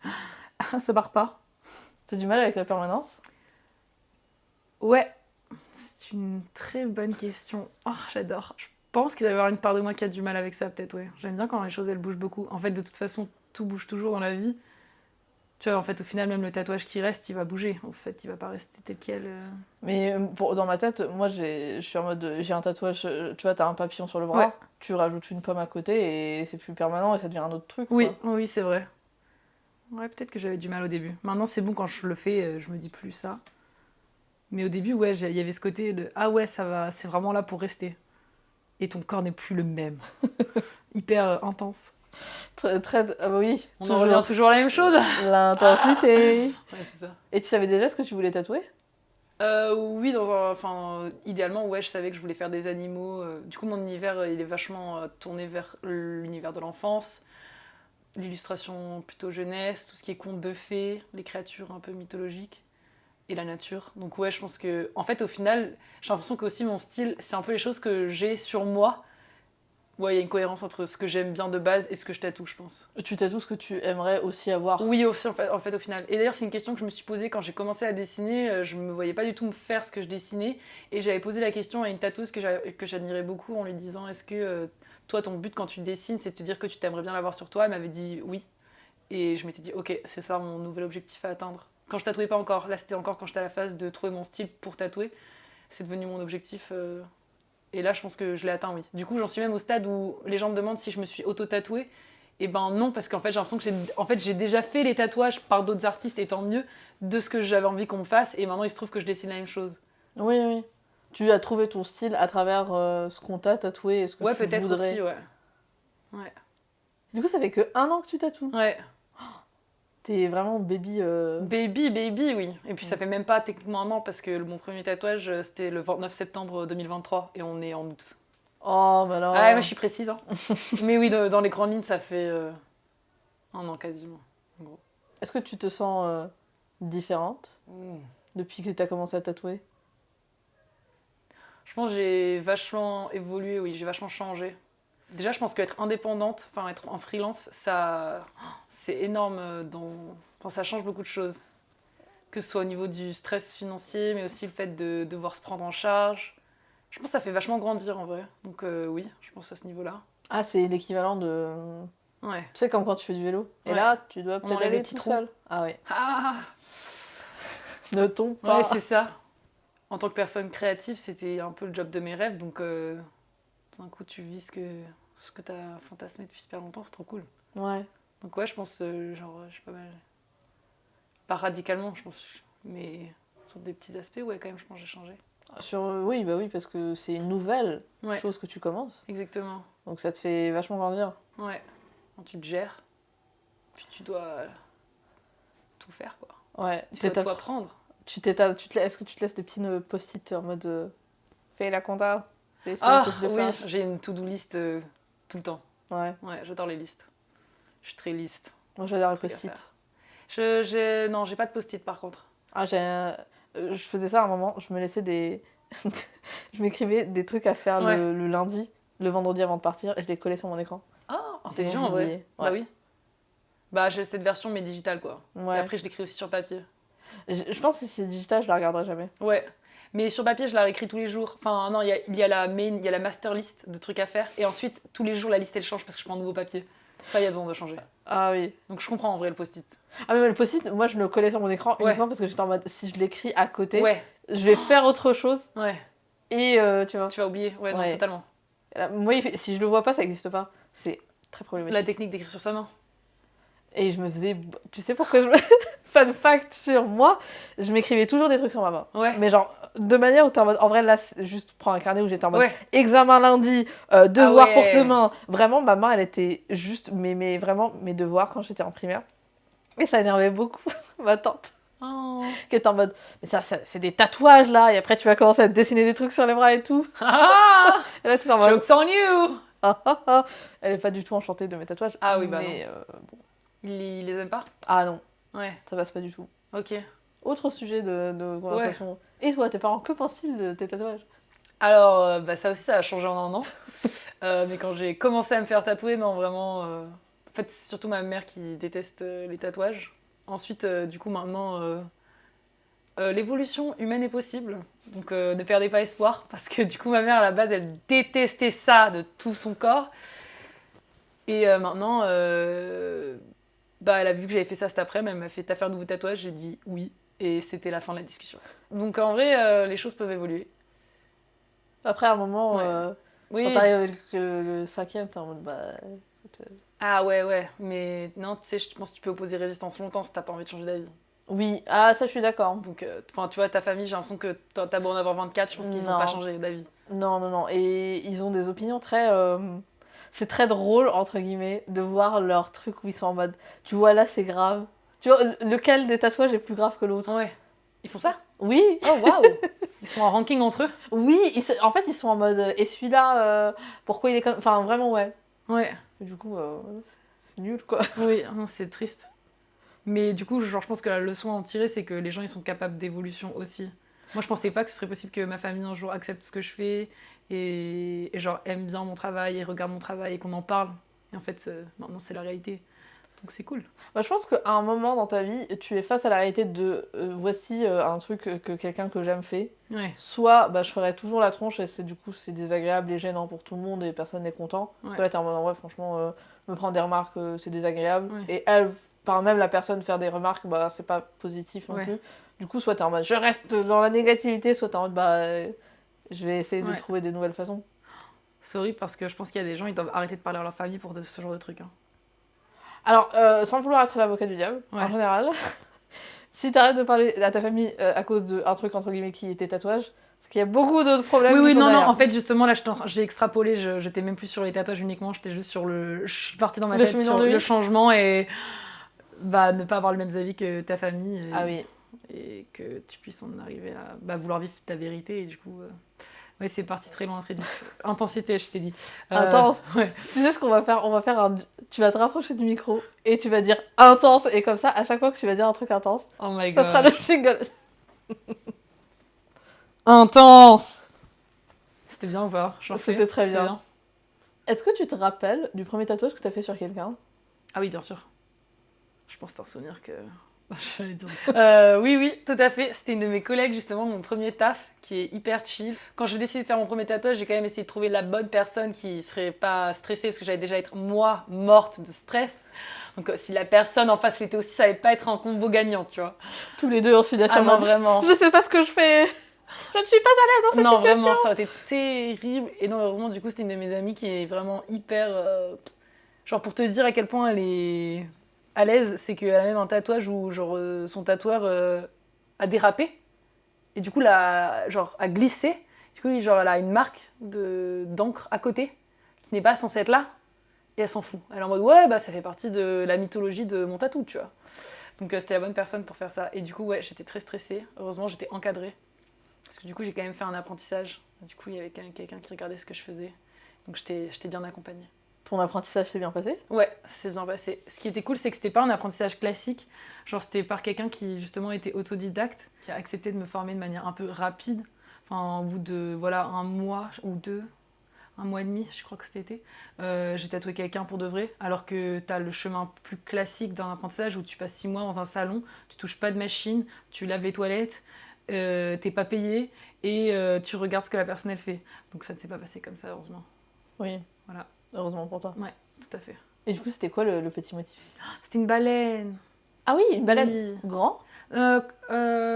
Ça barre pas. T'as du mal avec la permanence? Ouais, c'est une très bonne question. Oh, j'adore. Je pense qu'il doit y avoir une part de moi qui a du mal avec ça, peut-être, ouais. J'aime bien quand les choses, elles bougent beaucoup. En fait, de toute façon, tout bouge toujours dans la vie. Tu vois, en fait, au final, même le tatouage qui reste, il va bouger. En fait, il va pas rester tel quel. Mais dans ma tête, moi, je suis en mode... J'ai un tatouage, tu vois, t'as un papillon sur le bras, ouais. Tu rajoutes une pomme à côté et c'est plus permanent et ça devient un autre truc, Oui, quoi. oui, c'est vrai. Ouais, peut-être que j'avais du mal au début. Maintenant, c'est bon, quand je le fais, je me dis plus ça. Mais au début, ouais, il y avait ce côté de « Ah ouais, ça va, c'est vraiment là pour rester. » Et ton corps n'est plus le même. Hyper intense. Ah bah oui. On en revient toujours à la même chose. L'intensité. Ouais, c'est ça. Et tu savais déjà ce que tu voulais tatouer? Oui, idéalement, ouais, je savais que je voulais faire des animaux. Du coup, mon univers, il est vachement tourné vers l'univers de l'enfance. L'illustration plutôt jeunesse, tout ce qui est contes de fées, les créatures un peu mythologiques. et la nature. Donc ouais, je pense que, en fait, au final, j'ai l'impression que aussi mon style, c'est un peu les choses que j'ai sur moi. Ouais, il y a une cohérence entre ce que j'aime bien de base et ce que je tatoue, je pense. Tu tatoues ce que tu aimerais aussi avoir. Oui, aussi, en fait, au final. Et d'ailleurs, c'est une question que je me suis posée quand j'ai commencé à dessiner. Je me voyais pas du tout me faire ce que je dessinais. Et j'avais posé la question à une tatoueuse que j'admirais beaucoup en lui disant, est-ce que toi, ton but quand tu dessines, c'est de te dire que tu t'aimerais bien l'avoir sur toi? Elle m'avait dit oui. Et je m'étais dit, ok, c'est ça mon nouvel objectif à atteindre. Quand je tatouais pas encore, là c'était encore quand j'étais à la phase de trouver mon style pour tatouer, c'est devenu mon objectif. Et là, je pense que je l'ai atteint, oui. Du coup, j'en suis même au stade où les gens me demandent si je me suis auto-tatouée. Et ben non, parce qu'en fait, j'ai l'impression que j'ai déjà fait les tatouages par d'autres artistes, et tant mieux, de ce que j'avais envie qu'on me fasse. Et maintenant, il se trouve que je dessine la même chose. Oui, oui. Tu as trouvé ton style à travers ce qu'on t'a tatoué et ce que Ouais, tu peut-être voudrais. aussi, ouais. Ouais. Du coup, ça fait que 1 an que tu tatoues. Ouais. T'es vraiment baby. Baby, oui. Et puis ça fait même pas techniquement 1 an parce que mon premier tatouage, c'était le 29 septembre 2023 et on est en août. Oh, bah alors. Ah ouais, moi je suis précise. Hein. Mais oui, dans les grandes lignes, ça fait 1 an quasiment, en gros. Est-ce que tu te sens différente Mmh. depuis que t'as commencé à tatouer? Je pense que j'ai vachement évolué, oui, j'ai vachement changé. Déjà, je pense qu'être indépendante, enfin être en freelance, c'est énorme Enfin, ça change beaucoup de choses. Que ce soit au niveau du stress financier, mais aussi le fait de devoir se prendre en charge. Je pense que ça fait vachement grandir en vrai. Donc oui, je pense à ce niveau-là. Ah, c'est l'équivalent de. Ouais. Tu sais, comme quand tu fais du vélo. Et Ouais. là, tu dois On enlève pédaler les petits tout trous. seul. Ah oui. Ah Ne tombe pas. ouais, c'est ça. En tant que personne créative, c'était un peu le job de mes rêves. Donc d'un coup, tu vis ce que t'as fantasmé depuis super longtemps, c'est trop cool. Ouais. Donc ouais, je pense, genre, j'ai pas mal... Pas radicalement, je pense, mais sur des petits aspects, ouais, quand même, je pense que j'ai changé. Oui, bah oui, parce que c'est une nouvelle Ouais, chose que tu commences. exactement. Donc ça te fait vachement grandir. Ouais, quand tu te gères, puis tu dois tout faire, quoi. Ouais. Tu dois tout apprendre. Est-ce que tu te laisses des petits post-it en mode fais la compta, fais ça, Ah, qu'est-ce de oui, faire. j'ai une to-do list tout le temps. Ouais. Ouais, j'adore les listes. Je suis très liste. Moi j'adore les Truc à post-it. faire. Non, j'ai pas de post-it par contre. Ah, je faisais ça à un moment, je me laissais des. Je m'écrivais des trucs à faire Ouais. le lundi, le vendredi avant de partir, et je les collais sur mon écran. Ah, Sinon, intelligent en vrai. j'oubliais. Bah Ouais. oui. Bah j'ai cette version mais digitale quoi. Ouais. Et après je l'écris aussi sur papier. Je pense que si c'est digital, je la regarderai jamais. Ouais. Mais sur papier je la réécris tous les jours. Enfin non, il y a la master list de trucs à faire. Et ensuite tous les jours la liste elle change parce que je prends un nouveau papier. Ça il y a besoin de changer. Ah oui. Donc je comprends en vrai le post-it. Ah mais le post-it, moi je le collais sur mon écran Ouais. uniquement parce que j'étais en mode si je l'écris à côté, Ouais, je vais faire autre chose ouais. et tu vois. Tu vas oublier. Ouais, non, Ouais. totalement. Moi, si je le vois pas, ça n'existe pas. C'est très problématique. La technique d'écrire sur sa main. Et je me faisais. Tu sais pourquoi je me. Fun fact sur moi, je m'écrivais toujours des trucs sur ma main. Ouais. Mais genre, de manière où t'es en mode. En vrai, là, c'est juste prends un carnet où j'étais en mode Ouais. examen lundi, devoir Ah pour ouais. demain. Vraiment, ma main, elle était juste. Mais vraiment, mes devoirs quand j'étais en primaire. Et ça énervait beaucoup ma tante. Oh. Qui était en mode. Mais ça, c'est des tatouages là. Et après, tu vas commencer à te dessiner des trucs sur les bras et tout. Ah Et là, tu es en mode. Joke's on you. Ah, ah, ah. Elle est pas du tout enchantée de mes tatouages. Ah oui, bah mais, bon. Il les aime pas. Ah non, Ouais. ça passe pas du tout. Ok. Autre sujet de conversation. Et toi, tes parents, que pensent-ils de tes tatouages? Alors, bah, ça aussi, ça a changé en 1 an. Mais quand j'ai commencé à me faire tatouer, non, vraiment... En fait, c'est surtout ma mère qui déteste les tatouages. Ensuite, du coup, maintenant, l'évolution humaine est possible. Donc, ne perdez pas espoir. Parce que, du coup, ma mère, à la base, elle détestait ça de tout son corps. Et maintenant, bah, elle a vu que j'avais fait ça cet après-midi. Elle m'a fait « T'as fait un nouveau tatouage ?» J'ai dit « Oui ». Et c'était la fin de la discussion. Donc, en vrai, les choses peuvent évoluer. Après, à un moment, Ouais. Oui. quand t'arrives avec le 5e, t'es en mode bah. Ah ouais, mais non, tu sais, je pense que tu peux opposer résistance longtemps si t'as pas envie de changer d'avis. Oui, ah, ça, je suis d'accord. Donc, tu vois, ta famille, j'ai l'impression que t'as beau en avoir 24, je pense qu'ils ont Non. pas changé d'avis. Non, non, non. Et ils ont des opinions très. C'est très drôle, entre guillemets, de voir leurs trucs où ils sont en mode. Tu vois, là, c'est grave. Tu vois, lequel des tatouages est plus grave que l'autre? Ouais. Ils font ça? Oui, Oh, waouh! Ils sont en ranking entre eux? oui. En fait, ils sont en mode. Et celui-là, pourquoi il est comme. Enfin, vraiment, ouais. Ouais. Et du coup, c'est nul, quoi. Oui, non, c'est triste. Mais du coup, genre, je pense que la leçon à en tirer, c'est que les gens, ils sont capables d'évolution aussi. Moi, je pensais pas que ce serait possible que ma famille un jour accepte ce que je fais et genre aime bien mon travail et regarde mon travail et qu'on en parle. Et en fait, maintenant, c'est la réalité. Donc c'est cool. Bah, je pense qu'à un moment dans ta vie, tu es face à la réalité de voici un truc que quelqu'un que j'aime fait. Ouais, Soit bah, je ferais toujours la tronche et du coup c'est désagréable et gênant pour tout le monde et personne n'est content. Parce que ouais, là t'es en mode en vrai franchement me prendre des remarques c'est désagréable. ouais, Et elle, par même la personne faire des remarques bah c'est pas positif non ouais, plus. Du coup soit t'es en mode je reste dans la négativité, soit t'es en mode bah je vais essayer de ouais. trouver des nouvelles façons. C'est horrible parce que je pense qu'il y a des gens, ils doivent arrêter de parler à leur famille pour ce genre de trucs. Hein. Alors sans vouloir être l'avocat du diable, Ouais. en général, si t'arrêtes de parler à ta famille à cause d'un truc entre guillemets qui est tes tatouages, c'est qu'il y a beaucoup d'autres problèmes Oui, qui oui, sont non, non, derrière. en fait, justement, là, j'ai extrapolé, j'étais même plus sur les tatouages uniquement, j'étais juste sur le. Je partais dans ma Le tête cheminement sur de vie. le changement et bah, ne pas avoir les mêmes avis que ta famille Ah oui. et que tu puisses en arriver à bah, vouloir vivre ta vérité et du coup. Ouais, c'est parti très loin, très vite. Intensité, je t'ai dit. Intense. Ouais. Tu sais ce qu'on va faire? On va faire un... Tu vas te rapprocher du micro et tu vas dire intense. Et comme ça, à chaque fois que tu vas dire un truc intense, Oh my ça god. sera le jingle. Intense. C'était bien ou pas? J'en C'était fais, très c'est bien. Est-ce que tu te rappelles du premier tatouage que t'as fait sur quelqu'un? Ah oui, bien sûr. Je pense que c'est un souvenir que. J'allais dire. Oui, oui, tout à fait. C'était une de mes collègues, justement, mon premier taf, qui est hyper chill. Quand j'ai décidé de faire mon premier tatouage, j'ai quand même essayé de trouver la bonne personne qui serait pas stressée, parce que j'allais déjà être, moi, morte de stress. Donc, si la personne en face l'était aussi, ça allait pas être un combo gagnant, tu vois. Tous les deux en sudation. Ah non, vraiment. Je sais pas ce que je fais. Je ne suis pas à l'aise dans cette Non, situation. vraiment, ça aurait été terrible. Et non, heureusement, du coup, c'était une de mes amies qui est vraiment hyper. Genre, pour te dire à quel point elle est à l'aise, c'est qu'elle a même un tatouage où, genre, son tatoueur a dérapé. Et du coup, genre, a glissé. Du coup, genre, elle a une marque d'encre à côté qui n'est pas censée être là. Et elle s'en fout. Elle est en mode, ouais, bah, ça fait partie de la mythologie de mon tatou, tu vois. Donc, c'était la bonne personne pour faire ça. Et du coup, ouais, j'étais très stressée. Heureusement, j'étais encadrée. Parce que du coup, j'ai quand même fait un apprentissage. Du coup, il y avait quelqu'un qui regardait ce que je faisais. Donc, j'étais bien accompagnée. Ton apprentissage s'est bien passé? Ouais, ça s'est bien passé. Ce qui était cool, c'est que c'était pas un apprentissage classique. Genre, c'était par quelqu'un qui, justement, était autodidacte, qui a accepté de me former de manière un peu rapide. Enfin, au bout de, voilà, un mois ou deux, un mois et demi, je crois que c'était. J'ai tatoué quelqu'un pour de vrai. Alors que t'as le chemin plus classique d'un apprentissage où tu passes 6 mois dans un salon, tu touches pas de machine, tu laves les toilettes, t'es pas payé et tu regardes ce que la personne elle fait. Donc ça ne s'est pas passé comme ça, heureusement. Oui. Voilà. Heureusement pour toi. Ouais, tout à fait. Et du coup, c'était quoi le petit motif? C'était une baleine. Ah oui, une baleine. Oui. Grand? 5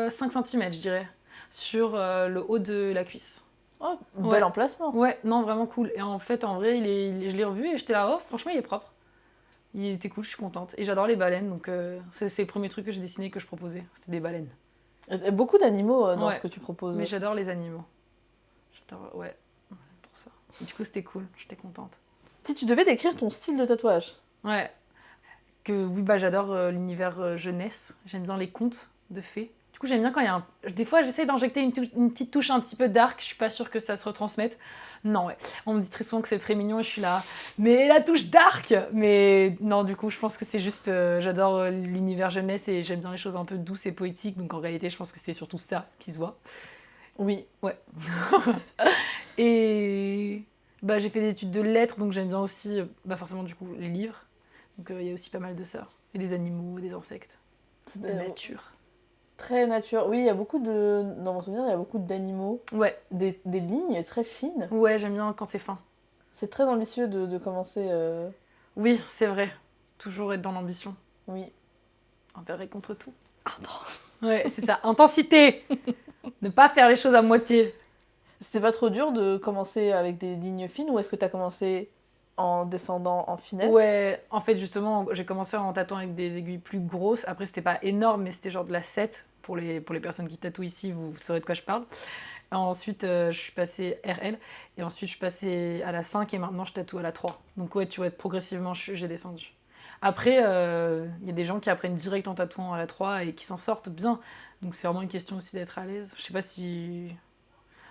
cm, je dirais. Sur le haut de la cuisse. Oh, Ouais. bel emplacement. Ouais, non, vraiment cool. Et en fait, en vrai, je l'ai revu et j'étais là, oh, franchement, il est propre. Il était cool, je suis contente. Et j'adore les baleines, donc c'est le premier truc que j'ai dessiné que je proposais. C'était des baleines. Et beaucoup d'animaux dans Ouais. ce que tu proposes. Mais j'adore les animaux. J'adore, ouais, pour ça. Et du coup, c'était cool, j'étais contente. Si tu devais décrire ton style de tatouage. Ouais. Que oui, bah j'adore l'univers jeunesse. J'aime bien les contes de fées. Du coup, j'aime bien quand il y a un. Des fois, j'essaie d'injecter une petite touche un petit peu dark. Je suis pas sûre que ça se retransmette. Non, ouais. On me dit très souvent que c'est très mignon et je suis là. Mais la touche dark. Mais non, du coup, je pense que c'est juste. J'adore l'univers jeunesse et j'aime bien les choses un peu douces et poétiques. Donc en réalité, je pense que c'est surtout ça qui se voit. Oui. Ouais. Et bah, j'ai fait des études de lettres, donc j'aime bien aussi, bah, forcément, du coup, les livres. Donc il y a aussi pas mal de ça. Et des animaux, des insectes, de la nature. Très nature. Oui, il y a beaucoup de. Dans mon souvenir, il y a beaucoup d'animaux. Ouais, Des lignes très fines. ouais, j'aime bien quand c'est fin. C'est très ambitieux de commencer. Oui, c'est vrai. Toujours être dans l'ambition. Oui. Envers et contre tout. Intense. Ouais, c'est ça. Intensité. Ne pas faire les choses à moitié. C'était pas trop dur de commencer avec des lignes fines ou est-ce que tu as commencé en descendant en finesse? Ouais, en fait, justement, j'ai commencé en tatouant avec des aiguilles plus grosses. Après, c'était pas énorme, mais c'était genre de la 7. Pour les personnes qui tatouent ici, vous saurez de quoi je parle. Ensuite, je suis passée RL. Et ensuite, je suis passée à la 5 et maintenant, je tatoue à la 3. Donc ouais, tu vois, progressivement, j'ai descendu. Après, y a des gens qui apprennent direct en tatouant à la 3 et qui s'en sortent bien. Donc c'est vraiment une question aussi d'être à l'aise. Je sais pas si...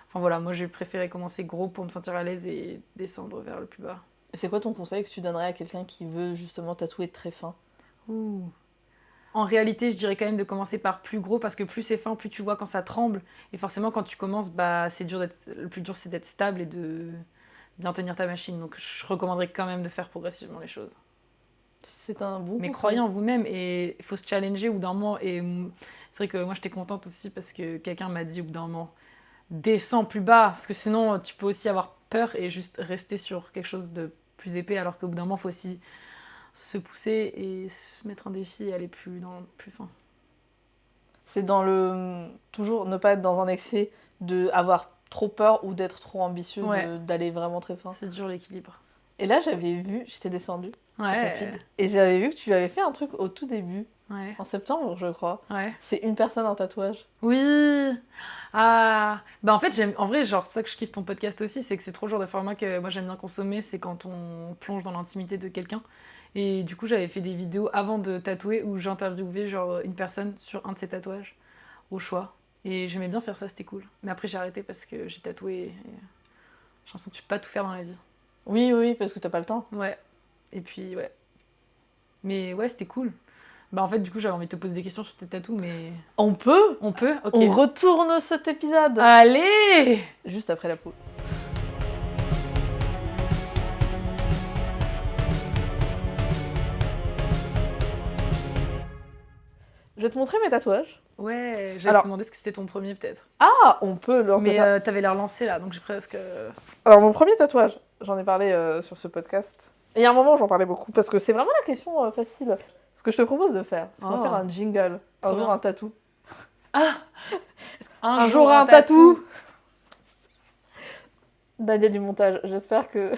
Enfin voilà, moi j'ai préféré commencer gros pour me sentir à l'aise et descendre vers le plus bas. Et c'est quoi ton conseil que tu donnerais à quelqu'un qui veut justement tatouer très fin? Ouh. En réalité, je dirais quand même de commencer par plus gros parce que plus c'est fin, plus tu vois quand ça tremble. Et forcément, quand tu commences, bah, le plus dur, c'est d'être stable et de bien tenir ta machine. Donc, je recommanderais quand même de faire progressivement les choses. C'est un bon Mais conseil. croyez en vous-même et il faut se challenger au bout d'un moment. Et c'est vrai que moi, j'étais contente aussi parce que quelqu'un m'a dit au bout d'un moment, descends plus bas. Parce que sinon, tu peux aussi avoir peur et juste rester sur quelque chose de plus épais. Alors qu'au bout d'un moment, il faut aussi se pousser et se mettre un défi et aller plus fin. C'est dans le... Toujours ne pas être dans un excès de avoir trop peur ou d'être trop ambitieux, Ouais. d'aller vraiment très fin. C'est dur l'équilibre. Et là, j'avais vu, j'étais descendue sur ton Ouais. feed, et j'avais vu que tu avais fait un truc au tout début, Ouais. en septembre, je crois. Ouais. C'est une personne, un tatouage. Oui. Ah. Bah en fait, en vrai, genre, c'est pour ça que je kiffe ton podcast aussi, c'est que c'est trop le genre de format que moi j'aime bien consommer, c'est quand on plonge dans l'intimité de quelqu'un. Et du coup, j'avais fait des vidéos avant de tatouer où j'interviewais genre une personne sur un de ses tatouages, au choix. Et j'aimais bien faire ça, c'était cool. Mais après, j'ai arrêté parce que j'ai tatoué et j'ai l'impression que tu peux pas tout faire dans la vie. Oui, parce que t'as pas le temps. Ouais. Et puis, ouais. Mais ouais, c'était cool. Bah en fait, du coup, j'avais envie de te poser des questions sur tes tatous, mais... On peut On peut? Ok. On retourne cet épisode Allez! juste après la pause. Je vais te montrer mes tatouages. Ouais, j'allais Alors- te demander ce que c'était ton premier peut-être. Ah, on peut lancer Mais ça. t'avais l'air lancé là, donc j'ai presque... Alors, mon premier tatouage, j'en ai parlé sur ce podcast. Et il y a un moment, j'en parlais beaucoup, parce que c'est vraiment la question facile. Ce que je te propose de faire, c'est qu'on va Oh. faire un jingle. Trop Un jour, bien. un tatou. Un jour, un tatou. Nadia du montage, j'espère que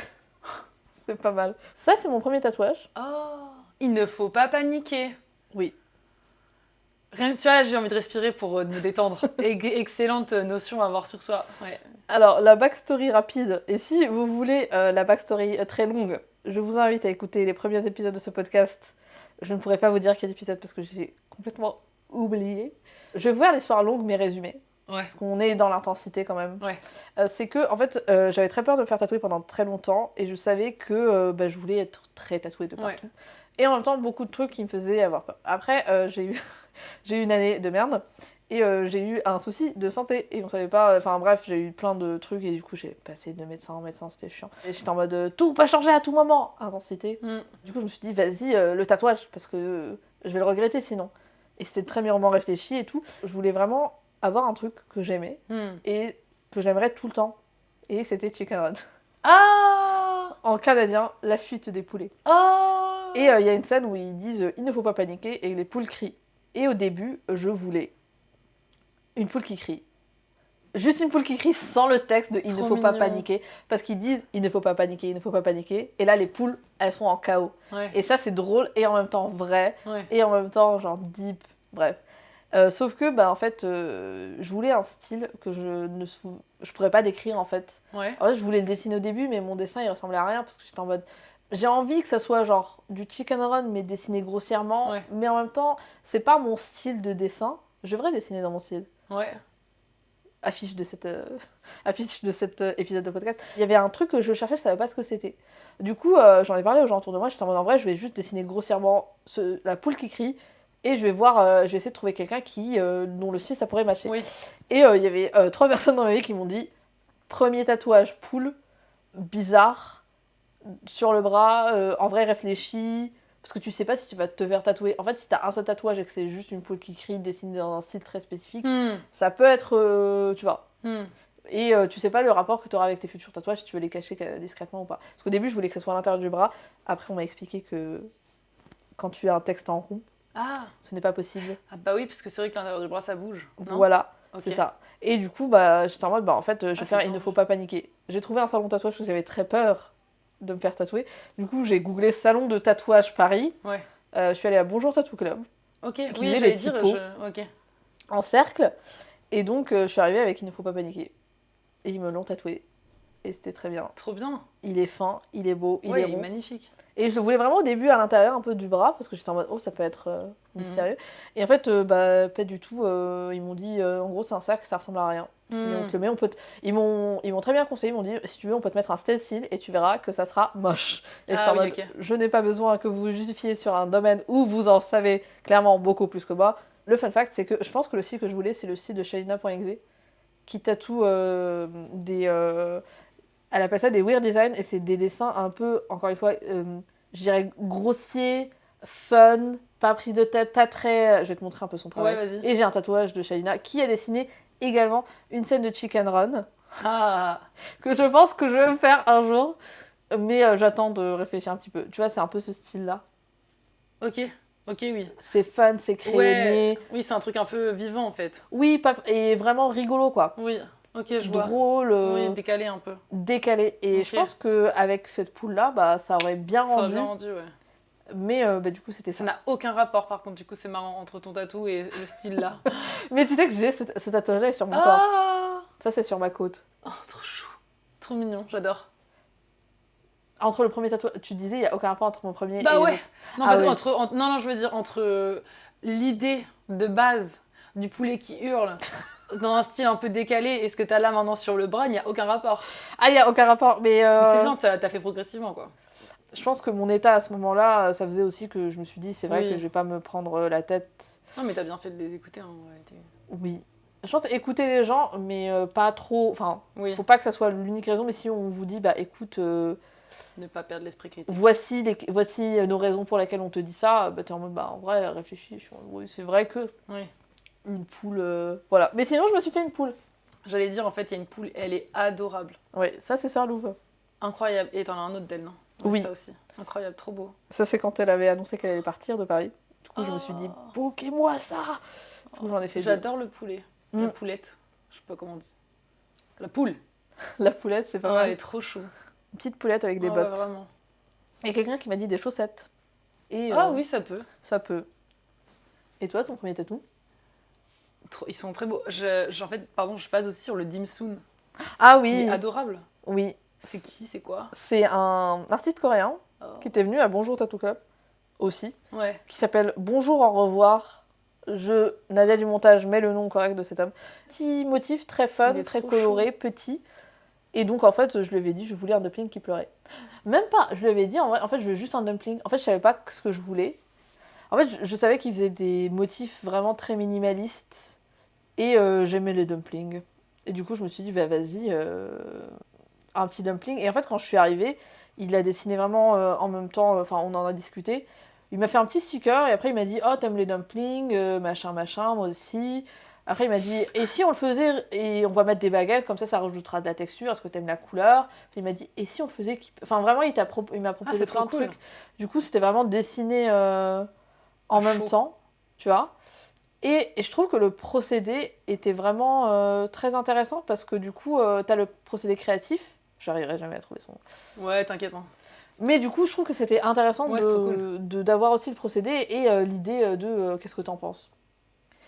c'est pas mal. Ça, c'est mon premier tatouage. Oh, il ne faut pas paniquer. Oui. Rien que tu vois, là, j'ai envie de respirer pour me détendre. Excellente notion à avoir sur soi. Ouais. Alors, la backstory rapide. Et si vous voulez la backstory très longue, je vous invite à écouter les premiers épisodes de ce podcast. Je ne pourrais pas vous dire quel épisode parce que j'ai complètement oublié. Je vais vous faire l'histoire longue mais résumée. Ouais. Parce qu'on est dans l'intensité quand même. Ouais. C'est que, en fait, j'avais très peur de me faire tatouer pendant très longtemps et je savais que je voulais être très tatouée de partout. Et en même temps, beaucoup de trucs qui me faisaient avoir peur. Après, j'ai eu une année de merde et j'ai eu un souci de santé et on savait pas. Enfin bref, j'ai eu plein de trucs et du coup, j'ai passé de médecin en médecin, c'était chiant. Et j'étais en mode tout peut changer à tout moment, intensité. Du coup, je me suis dit, vas-y, le tatouage parce que je vais le regretter sinon. Et c'était très mûrement réfléchi et tout. Je voulais vraiment avoir un truc que j'aimais et que j'aimerais tout le temps. Et c'était Chicken Run. Ah. En canadien, la fuite des poulets. Oh. Et il y a une scène où ils disent il ne faut pas paniquer et les poules crient. Et au début, je voulais une poule qui crie. Juste une poule qui crie sans le texte de il ne faut pas paniquer. Parce qu'ils disent il ne faut pas paniquer, il ne faut pas paniquer. Et là, les poules, elles sont en chaos. Ouais. Et ça, c'est drôle et en même temps vrai. Ouais. Et en même temps, genre deep. Bref. Sauf que, en fait, je voulais un style que je pourrais pas décrire en fait. Ouais. En fait, je voulais le dessiner au début, mais mon dessin il ressemblait à rien parce que j'étais en mode. J'ai envie que ça soit genre du chicken run mais dessiné grossièrement, Ouais. mais en même temps, c'est pas mon style de dessin. Je devrais dessiner dans mon style. Ouais. Affiche de cet épisode de podcast. Il y avait un truc que je cherchais, je savais pas ce que c'était. Du coup, j'en ai parlé aux gens autour de moi, j'étais en mode en vrai, je vais juste dessiner grossièrement la poule qui crie et je vais voir, je vais essayer de trouver quelqu'un dont le style ça pourrait matcher. Oui. Et il y avait 3 personnes dans ma vie qui m'ont dit premier tatouage poule, bizarre, sur le bras, en vrai réfléchi, parce que tu sais pas si tu vas te faire tatouer. En fait, si t'as un seul tatouage et que c'est juste une poule qui crie dessinée dans un style très spécifique, ça peut être, tu vois. Et tu sais pas le rapport que tu auras avec tes futurs tatouages, si tu veux les cacher discrètement ou pas. Parce qu'au début, je voulais que ce soit à l'intérieur du bras. Après, on m'a expliqué que quand tu as un texte en rond, ce n'est pas possible. Ah bah oui, parce que c'est vrai que l'intérieur du bras, ça bouge. Non. Voilà, Ok. c'est ça. Et du coup, j'étais en mode, en fait, je vais faire c'est il ne dingue. faut pas paniquer. J'ai trouvé un salon de tatouage parce que j'avais très peur de me faire tatouer. Du coup, j'ai googlé salon de tatouage Paris. Ouais. Je suis allée à Bonjour Tattoo Club, Ok, Qui oui, faisait j'allais les dire... typos. Ok. en cercle. Et donc, je suis arrivée avec il ne faut pas paniquer. Et ils me l'ont tatoué. Et c'était très bien. Trop bien. Il est fin, il est beau, il Ouais, est il est rond. magnifique. Et je le voulais vraiment au début à l'intérieur un peu du bras parce que j'étais en mode ça peut être mystérieux. Et en fait pas du tout. Ils m'ont dit en gros c'est un cercle, ça ressemble à rien. Si Hmm. on te le met, ils m'ont très bien conseillé, ils m'ont dit si tu veux, on peut te mettre un stencil et tu verras que ça sera moche. Et j'étais Ah en oui, mode ok. je n'ai pas besoin que vous vous justifiez sur un domaine où vous en savez clairement beaucoup plus que moi. Le fun fact, c'est que je pense que le style que je voulais, c'est le style de Shalina.exe qui tatoue elle appelle ça des weird design et c'est des dessins un peu, encore une fois, je dirais grossiers, fun, pas pris de tête, pas très. Je vais te montrer un peu son travail. Ouais, vas-y. Et j'ai un tatouage de Shalina qui a dessiné également une scène de Chicken Run Ah, que je pense que je vais me faire un jour, mais j'attends de réfléchir un petit peu. Tu vois, c'est un peu ce style-là. ok. Ok, oui. C'est fun, c'est Ouais, crayonné. oui, c'est un truc un peu vivant en fait. Oui, et vraiment rigolo quoi. Oui, ok, je vois. Drôle, Oui, décalé un peu. décalé. Et je Ok. pense qu'avec cette poule-là, bah, ça aurait bien Ça aurait rendu. bien rendu, ouais. Mais bah, du coup, c'était Ça ça. n'a aucun rapport par contre, du coup, c'est marrant entre ton tatou et le style là. Mais tu sais que j'ai ce tatouage-là est sur mon corps. Ah, Ça, c'est sur ma côte. oh, trop chou. Trop mignon, j'adore. Entre le premier tatouage, tu disais, il n'y a aucun rapport entre mon premier et Bah les ouais. autres. Non, Ah parce que oui. non, non, je veux dire entre l'idée de base du poulet qui hurle dans un style un peu décalé et ce que t'as là maintenant sur le bras, il n'y a aucun rapport. Ah, il n'y a aucun rapport. Mais Mais c'est bien, t'as fait progressivement quoi. je pense que mon état à ce moment-là, ça faisait aussi que je me suis dit, c'est vrai Oui. que je vais pas me prendre la tête. Non, mais t'as bien fait de les écouter hein, en réalité. Oui. Je pense écouter les gens, mais pas trop. Enfin, Oui, faut pas que ça soit l'unique raison, mais si on vous dit, bah écoute, ne pas perdre l'esprit critique. voici nos raisons pour lesquelles on te dit ça, bah t'es en mode, bah en vrai, réfléchis. Je suis en mode, oui, c'est vrai que Oui. une poule. Voilà. Mais sinon, je me suis fait une poule. J'allais dire, en fait, il y a une poule, elle est adorable. Oui, ça, c'est Sœur Louve. Incroyable. Et t'en as un autre d'elle, non? Ouais, Oui. ça aussi. Incroyable, trop beau. Ça, c'est quand elle avait annoncé qu'elle allait partir de Paris. Du coup, je me suis dit, Oh. bouquez-moi ça. Du coup, j'en ai fait deux. J'adore le poulet. La Mm. poulette. Je sais pas comment on dit. La poule. La poulette, c'est pas Ah, mal. elle est trop chou. Une petite poulette avec des Ah ouais, bottes. vraiment. Et quelqu'un qui m'a dit des chaussettes. Et Ah oui, ça peut. ça peut. Et toi, ton premier tatou? Ils sont très beaux. En fait, pardon, je phase aussi sur le dim sum. Ah Il oui. est adorable. Oui. C'est qui? C'est quoi? C'est un artiste coréen Oh. qui était venu à Bonjour Tattoo Club aussi, Ouais. qui s'appelle Bonjour au revoir. Nadia du montage met le nom correct de cet homme. Petit motif très Il fun, est très trop coloré, petit. Et donc en fait, je lui avais dit, je voulais un dumpling qui pleurait. Même pas, je lui avais dit, en vrai, en fait, je veux juste un dumpling. En fait, je savais pas ce que je voulais. En fait, je savais qu'il faisait des motifs vraiment très minimalistes. Et j'aimais les dumplings. Et du coup, je me suis dit, bah vas-y, un petit dumpling. Et en fait, quand je suis arrivée, il l'a dessiné vraiment en même temps, enfin, on en a discuté. Il m'a fait un petit sticker et après, il m'a dit, oh, t'aimes les dumplings, machin, machin, moi aussi. Après, il m'a dit, et si on le faisait, et on va mettre des baguettes, comme ça rajoutera de la texture, est-ce que t'aimes la couleur? Puis il m'a dit, et si on le faisait. Enfin, vraiment, il m'a proposé c'est plein trop de cool. trucs. Du coup, c'était vraiment dessiné en même chaud. temps, tu vois. Et je trouve que le procédé était vraiment très intéressant parce que du coup, t'as le procédé créatif. J'arriverai jamais à trouver son nom. Ouais, t'inquiète. Hein. Mais du coup, je trouve que c'était intéressant Ouais, c'est trop d'avoir aussi le procédé et l'idée de qu'est-ce que t'en penses.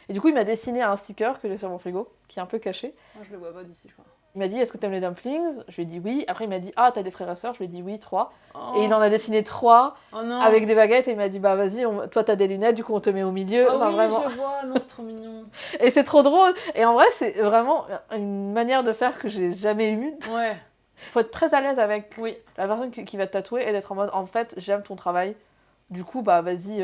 Et du coup, il m'a dessiné un sticker que j'ai sur mon frigo, qui est un peu caché. Moi, je le vois pas d'ici, je crois. Il m'a dit, est-ce que t'aimes les dumplings? Je lui ai dit oui. Après, il m'a dit, ah, t'as des frères et sœurs? Je lui ai dit oui, 3. Oh. Et il en a dessiné 3 Oh non. avec des baguettes et il m'a dit, bah vas-y, toi t'as des lunettes, du coup on te met au milieu. Ah Enfin, oui, vraiment. je vois. Non, c'est trop mignon. Et c'est trop drôle. Et en vrai, c'est vraiment une manière de faire que j'ai jamais eue. Ouais. Faut être très à l'aise avec Oui. la personne qui va te tatouer et d'être en mode, en fait, j'aime ton travail. Du coup, bah vas-y,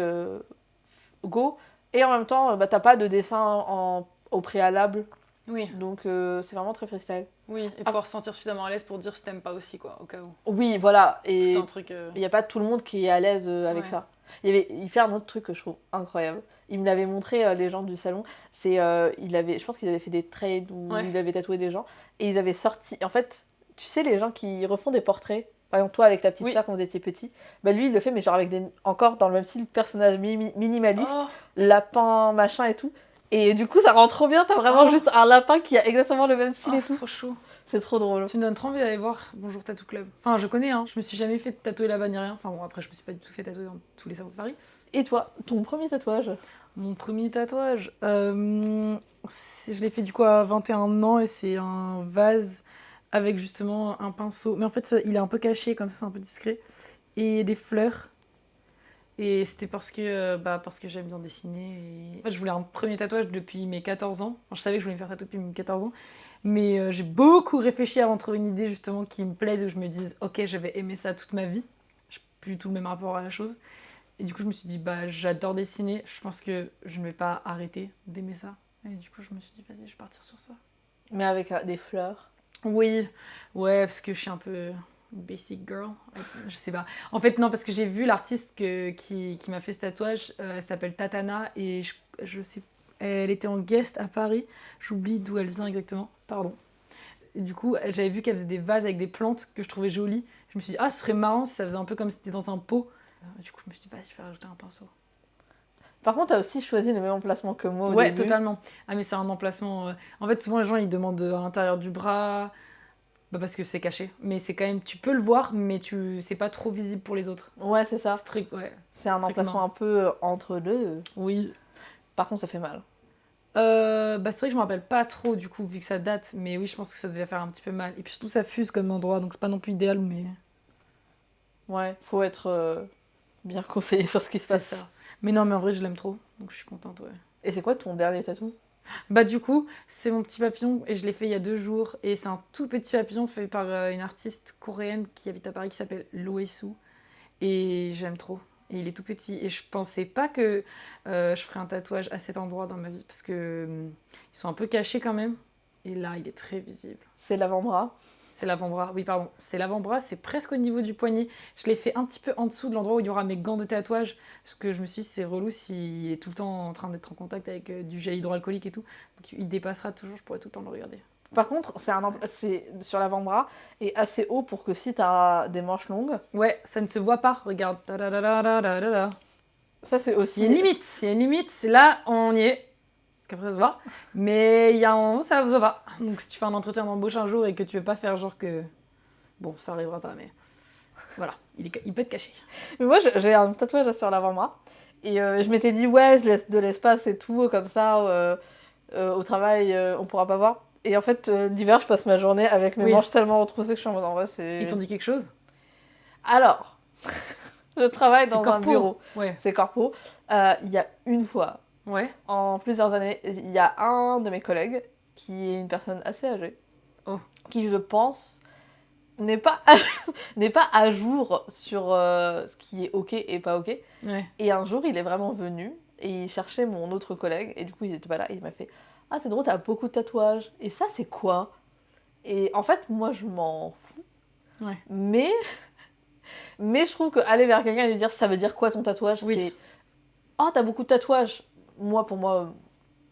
go. Et en même temps, bah t'as pas de dessin au préalable. Oui. Donc c'est vraiment très freestyle. Oui. Et pouvoir se sentir suffisamment à l'aise pour dire si t'aimes pas aussi, quoi, au cas où. Oui, voilà. Et Tout un truc. il n'y a pas tout le monde qui est à l'aise avec Ouais. ça. Il fait un autre truc que je trouve incroyable. Il me l'avait montré, les gens du salon. Je pense qu'ils avaient fait des trades où Ouais. il avait tatoué des gens. Et ils avaient sorti. En fait, tu sais, les gens qui refont des portraits. Par exemple, toi avec ta petite Oui. sœur quand vous étiez petit. Bah lui, il le fait, mais genre avec encore dans le même style, personnage minimaliste, Oh. lapin, machin et tout. Et du coup, ça rend trop bien. T'as vraiment Oh. juste un lapin qui a exactement le même style Oh, et c'est tout. trop chou. C'est trop drôle. Tu me donnes trop envie d'aller voir Bonjour Tattoo Club. Enfin, je connais, hein. Je me suis jamais fait tatouer là-bas ni rien. Enfin, bon, après, je me suis pas du tout fait tatouer dans tous les salons de Paris. Et toi, ton premier tatouage? Mon premier tatouage, je l'ai fait du coup à 21 ans et c'est un vase avec justement un pinceau. Mais en fait, il est un peu caché, comme ça, c'est un peu discret. Et des fleurs. Et c'était parce que j'aime bien dessiner. Et... En fait, je voulais un premier tatouage depuis mes 14 ans. Enfin, je savais que je voulais me faire tatouer depuis mes 14 ans. Mais j'ai beaucoup réfléchi avant de trouver une idée justement qui me plaise, où je me dise, ok, je vais aimer ça toute ma vie. J'ai plus du tout le même rapport à la chose. Et du coup, je me suis dit, bah, j'adore dessiner. Je pense que je ne vais pas arrêter d'aimer ça. Et du coup, je me suis dit, vas-y, je vais partir sur ça. Mais avec des fleurs. Oui, ouais, parce que je suis un peu basic girl. Je sais pas. En fait, non, parce que j'ai vu l'artiste qui m'a fait ce tatouage. Elle s'appelle Tatana et je sais. Elle était en guest à Paris. J'oublie d'où elle vient exactement. Pardon. Et du coup, j'avais vu qu'elle faisait des vases avec des plantes que je trouvais jolies. Je me suis dit, ah, ce serait marrant si ça faisait un peu comme si c'était dans un pot. Du coup, je me suis dit, bah, je vais rajouter un pinceau. Par contre, t'as aussi choisi le même emplacement que moi au Ouais, début. totalement. Ah, mais c'est un emplacement. En fait, souvent, les gens, ils demandent à l'intérieur du bras. Bah, parce que c'est caché. Mais c'est quand même. Tu peux le voir, mais c'est pas trop visible pour les autres. Ouais, c'est ça. C'est très. Ouais. C'est un très emplacement commun. un peu entre deux. Oui. Par contre, ça fait mal. Bah, c'est vrai que je me rappelle pas trop, du coup, vu que ça date. Mais oui, je pense que ça devait faire un petit peu mal. Et puis surtout, ça fuse comme endroit. Donc, c'est pas non plus idéal, mais. Ouais, faut être bien conseillé sur ce qui se C'est passe. ça. Mais non, mais en vrai, je l'aime trop. Donc, je suis contente, ouais. Et c'est quoi ton dernier tatou? Bah du coup, c'est mon petit papillon et je l'ai fait il y a 2 jours et c'est un tout petit papillon fait par une artiste coréenne qui habite à Paris qui s'appelle Loesu et j'aime trop. Et il est tout petit et je pensais pas que je ferais un tatouage à cet endroit dans ma vie parce que ils sont un peu cachés quand même et là il est très visible. C'est l'avant-bras. C'est l'avant-bras, oui pardon, c'est l'avant-bras, c'est presque au niveau du poignet. Je l'ai fait un petit peu en dessous de l'endroit où il y aura mes gants de tatouage, parce que je me suis dit c'est relou s'il est tout le temps en train d'être en contact avec du gel hydroalcoolique et tout. Donc il dépassera toujours, je pourrai tout le temps le regarder. Par contre, c'est sur l'avant-bras et assez haut pour que si t'as des manches longues. Ouais, ça ne se voit pas, regarde. Ta-da-da-da-da-da-da. Ça, c'est Il y aussi. a une limite, il y a une limite, c'est là, on y est. Qu'après ça se voit. Mais il y a un moment, ça se voit pas. Donc si tu fais un entretien d'embauche un jour et que tu veux pas faire genre que... Bon, ça arrivera pas, mais... Voilà, il peut être caché. Mais moi, j'ai un tatouage sur l'avant-bras. Et je m'étais dit, ouais, je laisse de l'espace et tout, comme ça, au travail, on pourra pas voir. Et en fait, l'hiver, je passe ma journée avec mes Oui. manches tellement retroussées que je suis en mode, en vrai, c'est... Ils t'ont dit quelque chose? Alors, je travaille C'est dans un corpo. bureau. Ouais. C'est corpo. Il y a une fois, Ouais. en plusieurs années, il y a un de mes collègues qui est une personne assez âgée, Oh. qui, je pense, n'est pas à jour sur ce qui est ok et pas ok. Ouais. Et un jour, il est vraiment venu et il cherchait mon autre collègue et du coup, il était pas là et il m'a fait « Ah, c'est drôle, t'as beaucoup de tatouages. Et ça, c'est quoi ?» Et en fait, moi, je m'en fous. Ouais. Mais je trouve qu'aller vers quelqu'un et lui dire « Ça veut dire quoi ton tatouage ?» Oui. C'est « Ah, t'as beaucoup de tatouages. » Moi, pour moi,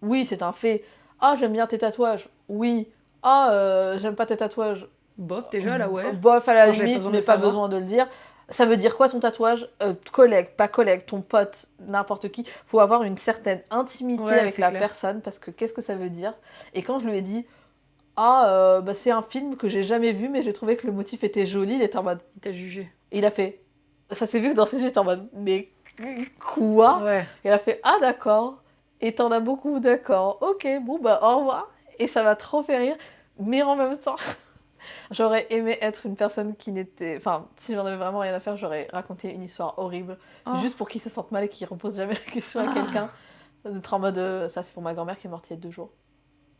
oui, c'est un fait. « Ah, j'aime bien tes tatouages. » Oui. « Ah, j'aime pas tes tatouages. » Bof, déjà, là, ouais. Bof à la Quand j'avais limite, besoin mais de pas savoir. besoin de le dire. Ça veut dire quoi ton tatouage? Collègue, pas collègue, ton pote, n'importe qui. Faut avoir une certaine intimité Ouais, avec c'est la clair. personne parce que qu'est-ce que ça veut dire? Et quand je lui ai dit, bah, c'est un film que j'ai jamais vu, mais j'ai trouvé que le motif était joli, il était en mode. Il t'a jugé. Et il a fait. Ça s'est vu que dans ses yeux, il était en mode, mais quoi? Ouais. Et elle a fait, ah d'accord. Et t'en as beaucoup, d'accord. Ok, bon bah au revoir. Et ça m'a trop fait rire. Mais en même temps, j'aurais aimé être une personne qui n'était... Enfin, si j'en avais vraiment rien à faire, j'aurais raconté une histoire horrible. Oh. Juste pour qu'il se sente mal et qu'il repose jamais la question à quelqu'un. D'être en mode... ça, c'est pour ma grand-mère qui est morte il y a 2 jours.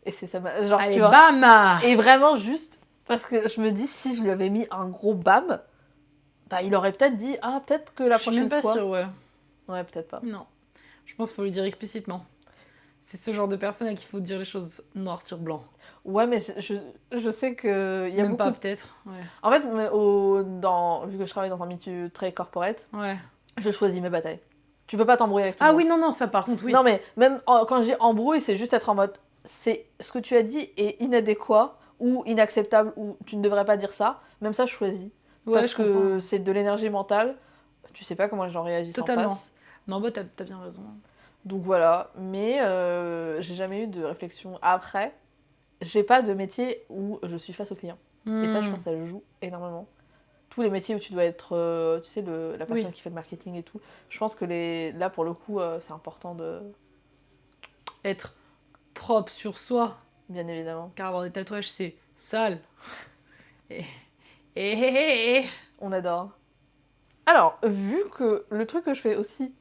Et c'est ça... Genre, Allez, tu vois. bam! Et vraiment juste... Parce que je me dis, si je lui avais mis un gros bam, bah, il aurait peut-être dit, ah, peut-être que la Je suis prochaine même pas fois... sûre, ouais. Ouais, peut-être pas. Non. Je pense qu'il faut le dire explicitement. C'est ce genre de personne à qui il faut dire les choses noir sur blanc. Ouais, mais je sais que... Il y a Même beaucoup... pas, peut-être. Ouais. En fait, vu que je travaille dans un milieu très corporate, Ouais. je choisis mes batailles. Tu peux pas t'embrouiller avec tout le Ah monde. oui, non, non, ça par contre, oui. Non, mais même quand je dis embrouille, c'est juste être en mode c'est ce que tu as dit est inadéquat ou inacceptable ou tu ne devrais pas dire ça. Même ça, je choisis. Ouais, parce je que comprends. c'est de l'énergie mentale. Tu sais pas comment les gens réagissent en Totalement. face. Non, bah, t'as bien raison. Donc voilà. Mais j'ai jamais eu de réflexion. Après, j'ai pas de métier où je suis face au client. Et ça, je pense que ça joue énormément. Tous les métiers où tu dois être, tu sais, la personne Oui. qui fait le marketing et tout. Je pense que là, pour le coup, c'est important de... Être propre sur soi, Bien évidemment. car avoir des tatouages, c'est sale. Et... On adore. Alors, vu que le truc que je fais aussi,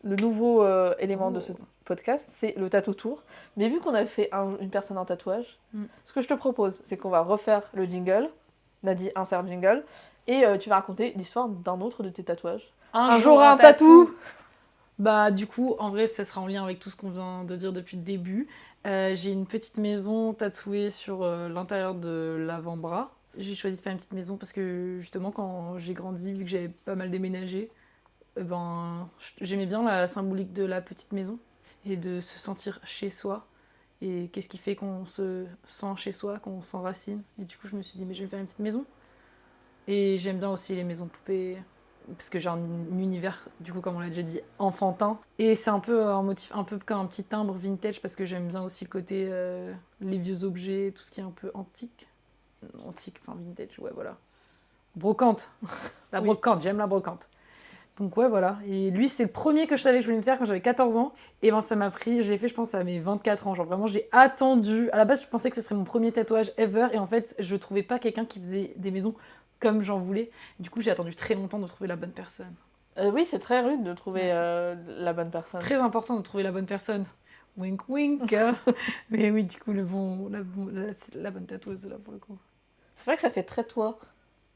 le nouveau élément de ce podcast, c'est le tatou tour. Mais vu qu'on a fait une personne un tatouage, ce que je te propose, c'est qu'on va refaire le jingle. Nadi, insert jingle. Et tu vas raconter l'histoire d'un autre de tes tatouages. Un jour un tatou. Bah du coup, en vrai, ça sera en lien avec tout ce qu'on vient de dire depuis le début. J'ai une petite maison tatouée sur l'intérieur de l'avant-bras. J'ai choisi de faire une petite maison parce que justement, quand j'ai grandi, vu que j'avais pas mal déménagé, j'aimais bien la symbolique de la petite maison et de se sentir chez soi. Et qu'est-ce qui fait qu'on se sent chez soi, qu'on s'enracine. Et du coup, je me suis dit, mais je vais me faire une petite maison. Et j'aime bien aussi les maisons poupées, parce que j'ai un univers, du coup, comme on l'a déjà dit, enfantin. Et c'est un peu un motif, un peu comme un petit timbre vintage, parce que j'aime bien aussi le côté, les vieux objets, tout ce qui est un peu antique. Antique, enfin vintage, ouais, voilà. Brocante. La brocante, j'aime la brocante. Donc ouais, voilà. Et lui, c'est le premier que je savais que je voulais me faire quand j'avais 14 ans. Et ben ça m'a pris, je l'ai fait je pense à mes 24 ans. Genre vraiment, j'ai attendu. À la base, je pensais que ce serait mon premier tatouage ever. Et en fait, je trouvais pas quelqu'un qui faisait des maisons comme j'en voulais. Du coup, j'ai attendu très longtemps de trouver la bonne personne. Oui, c'est très rude de trouver la bonne personne. Très important de trouver la bonne personne. Wink wink. Mais oui, du coup, la bonne tatoueuse là pour le coup. C'est vrai que ça fait très toi.